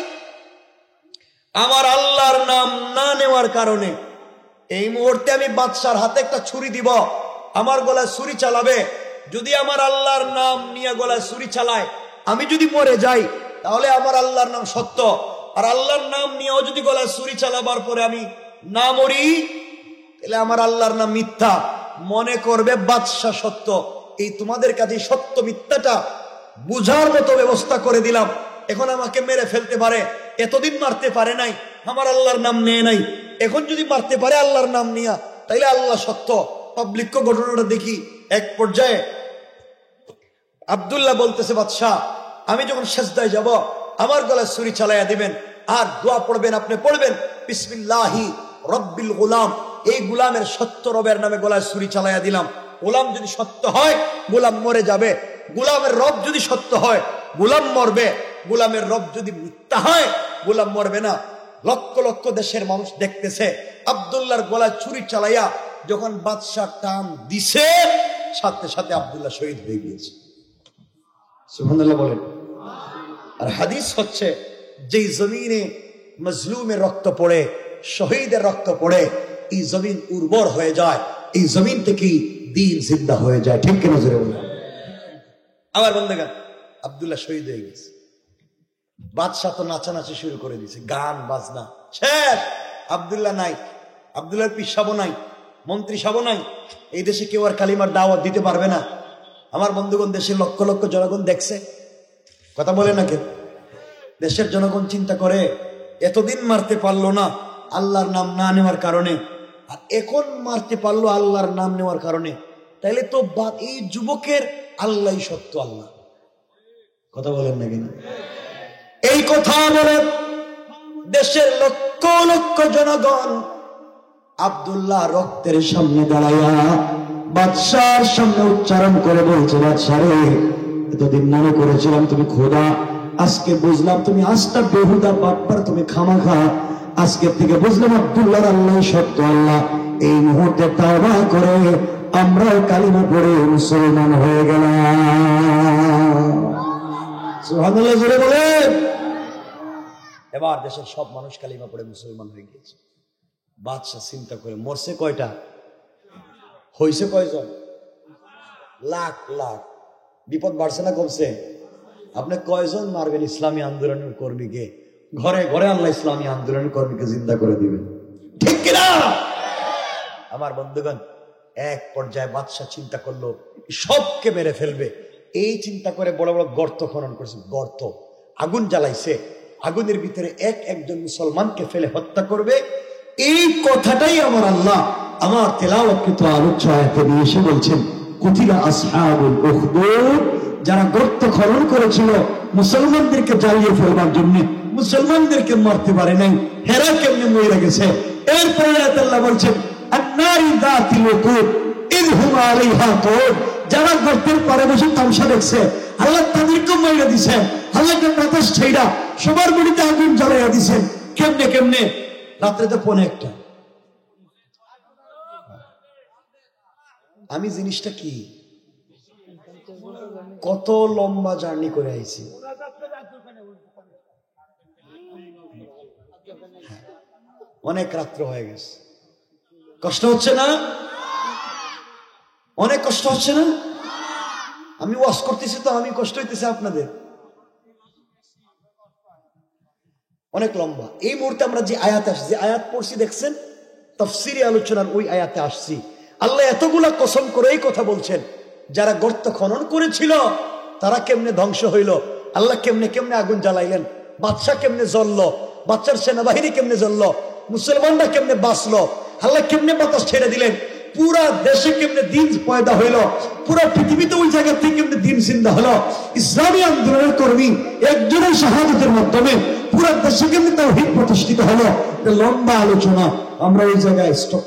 আমার আল্লাহর নাম না নেওয়ার কারণে। এই মুহূর্তে আমি বাদশার হাতে একটা ছুরি দিব, আমার গলায় ছুরি চালাবে। যদি আমার আল্লাহর নাম নিয়ে গলায় ছুরি চালায়, আমি যদি মরে যাই তাহলে আমার আল্লাহর নাম সত্য। আর আল্লাহর নাম নিয়েও যদি গলায় ছুরি চালাবার পরে আমি না মরি, তাহলে আমার আল্লাহর নাম মিথ্যা মনে করবে, বাদশা সত্য। এই তোমাদের কাছে সত্য মিথ্যাটা বুঝার মতো ব্যবস্থা করে দিলাম। এখন আমাকে মেরে ফেলতে পারে, এতদিন মারতে পারে নাই, আমার আল্লাহর নাম নেয় নাই। এখন যদি মারতে পারে আল্লাহর নাম নিয়া, তাইলে আল্লাহ সত্য। পাবলিক ঘটনাটা দেখি। এক পর্যায়ে আব্দুল্লাহ বলতেছে, বাদশাহ আমি যখন সেজদায় যাব আমার গলায় ছুরি চালাইয়া দিবেন, আর দোয়া পড়বেন, আপনি পড়বেন বিসমিল্লাহি রব্বিল গুলাম। এই গুলামের সত্য রবের নামে গলায় ছুরি চালাইয়া দিলাম। গোলাম যদি সত্য হয় গোলাম মরে যাবে, গোলামের রব যদি সত্য হয় গোলাম মরবে, গোলামের রব যদি মিথ্যা হয় গোলাম মরবে না। লক্ষ লক্ষ দেশের মানুষ দেখতেছে। আব্দুল্লাহর গলায় ছুরি চালাইয়া যখন বাদশা টান দিছে, সাথে সাথে আব্দুল্লাহ শহীদ হয়ে গিয়েছে। সুবহানাল্লাহ বলেন। আর হাদিস হচ্ছে, যেই জমিনে মজলুমের রক্ত পড়ে, শহীদের রক্ত পড়ে, এই জমিন উর্বর হয়ে যায়, এই জমিন থেকেই দ্বীন জিন্দা হয়ে যায়। ঠিক কিনা জোরে বলেন। আমার বন্ধুগণ, আব্দুল্লাহ শহীদ হয়ে গেছে। বাদশাহ তো নাচানাচি শুরু করে দিয়েছে, গান বাজনা শেষ। আব্দুল্লাহ নাই, আব্দুল্লাহর পীর সাহেব নাই, মন্ত্রী সাহেব নাই। এই দেশে কেউ আর কালিমার দাওয়াত দিতে পারবে না। আমার বন্ধুগণ, দেশের লক্ষ লক্ষ জনগণ দেখছে, কথা বলে না কেন? দেশের জনগণ চিন্তা করে, এতদিন মারতে পারলো না আল্লাহর নাম না নেওয়ার কারণে, আর এখন মারতে পারলো আল্লাহর নাম নেওয়ার কারণে। তাইলে তো এই যুবকের আল্লাহ সত্য, আল্লাহ। কথা বলেন না কেন? এই কথা বলে দেশের লক্ষ লক্ষ জনগণ আব্দুল্লাহ রক্তের সামনে দাঁড়াইয়া বাদশার সামনে উচ্চারণ করে বলছে, বাদশা রে, এতদিন মনে করেছিলাম তুমি খোদা, আজকে বুঝলাম তুমি আস্থা বেহুদা বাটপার, তুমি খামাখা। আজকে থেকে বুঝলাম আব্দুল্লাহর আল্লাহ সত্য, আল্লাহ। এই মুহূর্তে তাওবা করে আমরাও কালিমা পড়ে মুসলমান হয়ে গেলাম। সুবহানাল্লাহ জোরে বলেন। এবার দেশের সব মানুষ কালিমা পড়ে মুসলমান হয়ে গিয়েছে। বাদশা চিন্তা করে, মরছে কয়টা, হইছে কয়জন? লাখ লাখ। বিপদ বাড়ছে না কমছে? আপনি কয়জন মারবেন ইসলামী আন্দোলনের কর্মীকে? ঘরে ঘরে আল্লাহ ইসলামী আন্দোলনের কর্মীকে জিন্দা করে দিবেন, ঠিক কিনা? আমার বন্ধুগণ, এক পর্যায়ে বাদশা চিন্তা করলো সবকে মেরে ফেলবে। এই চিন্তা করে বড় বড় গর্ত খনন করছে, গর্ত, আগুন জ্বালাইছে, আগুনের ভিতরে একজন মুসলমানকে ফেলে হত্যা করবে। এই কথাটাই আমার আল্লাহ আমার তেলাওয়াতকৃত আলোচ্য আয়াতে নিয়ে এসে বলছেন, কুতিলা আসহাবুল উখদুদ, যারা গর্ত খনন করেছিল মুসলমানদেরকে জ্বালিয়ে ফেলবার জন্য, মুসলমানদেরকে মারতে পারে নাই, হেরা কেমনে মরে গেছে। এরপরে আল্লাহ বলছেন আন্নারি যাতিল ওকুদ ইয হুম আলাইহা কুদ, যারা গর্তের পারে বসে তামসা দেখছে আল্লাহ তাদেরকে মাইরা দিয়েছেন। আল্লাহকে বাতাস ছেড়া সবার বডিতে আগুন জ্বালাইয়া দিয়েছেন। কেমনে কেমনে? রাত্রে তো 1:30। আমি জিনিসটা কি, কত লম্বা জার্নি করে আইছি। অনেক রাত্র হয়ে গেছে, কষ্ট হচ্ছে না? অনেক কষ্ট হচ্ছে না? আমি ওয়াজ করতেছি তো, আমি কষ্ট হইতেছে আপনাদের? অনেক লম্বা। এই মুহূর্তে আমরা যে আয়াতে আসছি, যে আয়াত পড়ছি দেখছেন, তাফসীরি আলোচনার ওই আয়াতে আসছি। আল্লাহ এতগুলা কসম করে এই কথা বলছেন, যারা গর্ত খনন করেছিল তারা কেমনে ধ্বংস হইল, আল্লাহ কেমনে কেমনে আগুন জ্বালাইলেন, বাদশা কেমনে জ্বললো, বাচ্চার সেনাবাহিনী কেমনে জ্বললো, মুসলমানরা কেমনে বাঁচলো, আল্লাহ কেমনে বাতাস ছেড়ে দিলেন, পুরা দেশে কেমনে দিন পয়দা হইল, পুরা পৃথিবীতে ওই জায়গা থেকে কেমনে দিন জিন্দা হলো। ইসলামী আন্দোলনের কর্মী একজনের শাহাদাতের মাধ্যমে পুরা দেশে কেমনে তাওহীদ প্রতিষ্ঠিত হলো। লম্বা আলোচনা, আমরা ওই জায়গায় স্টপ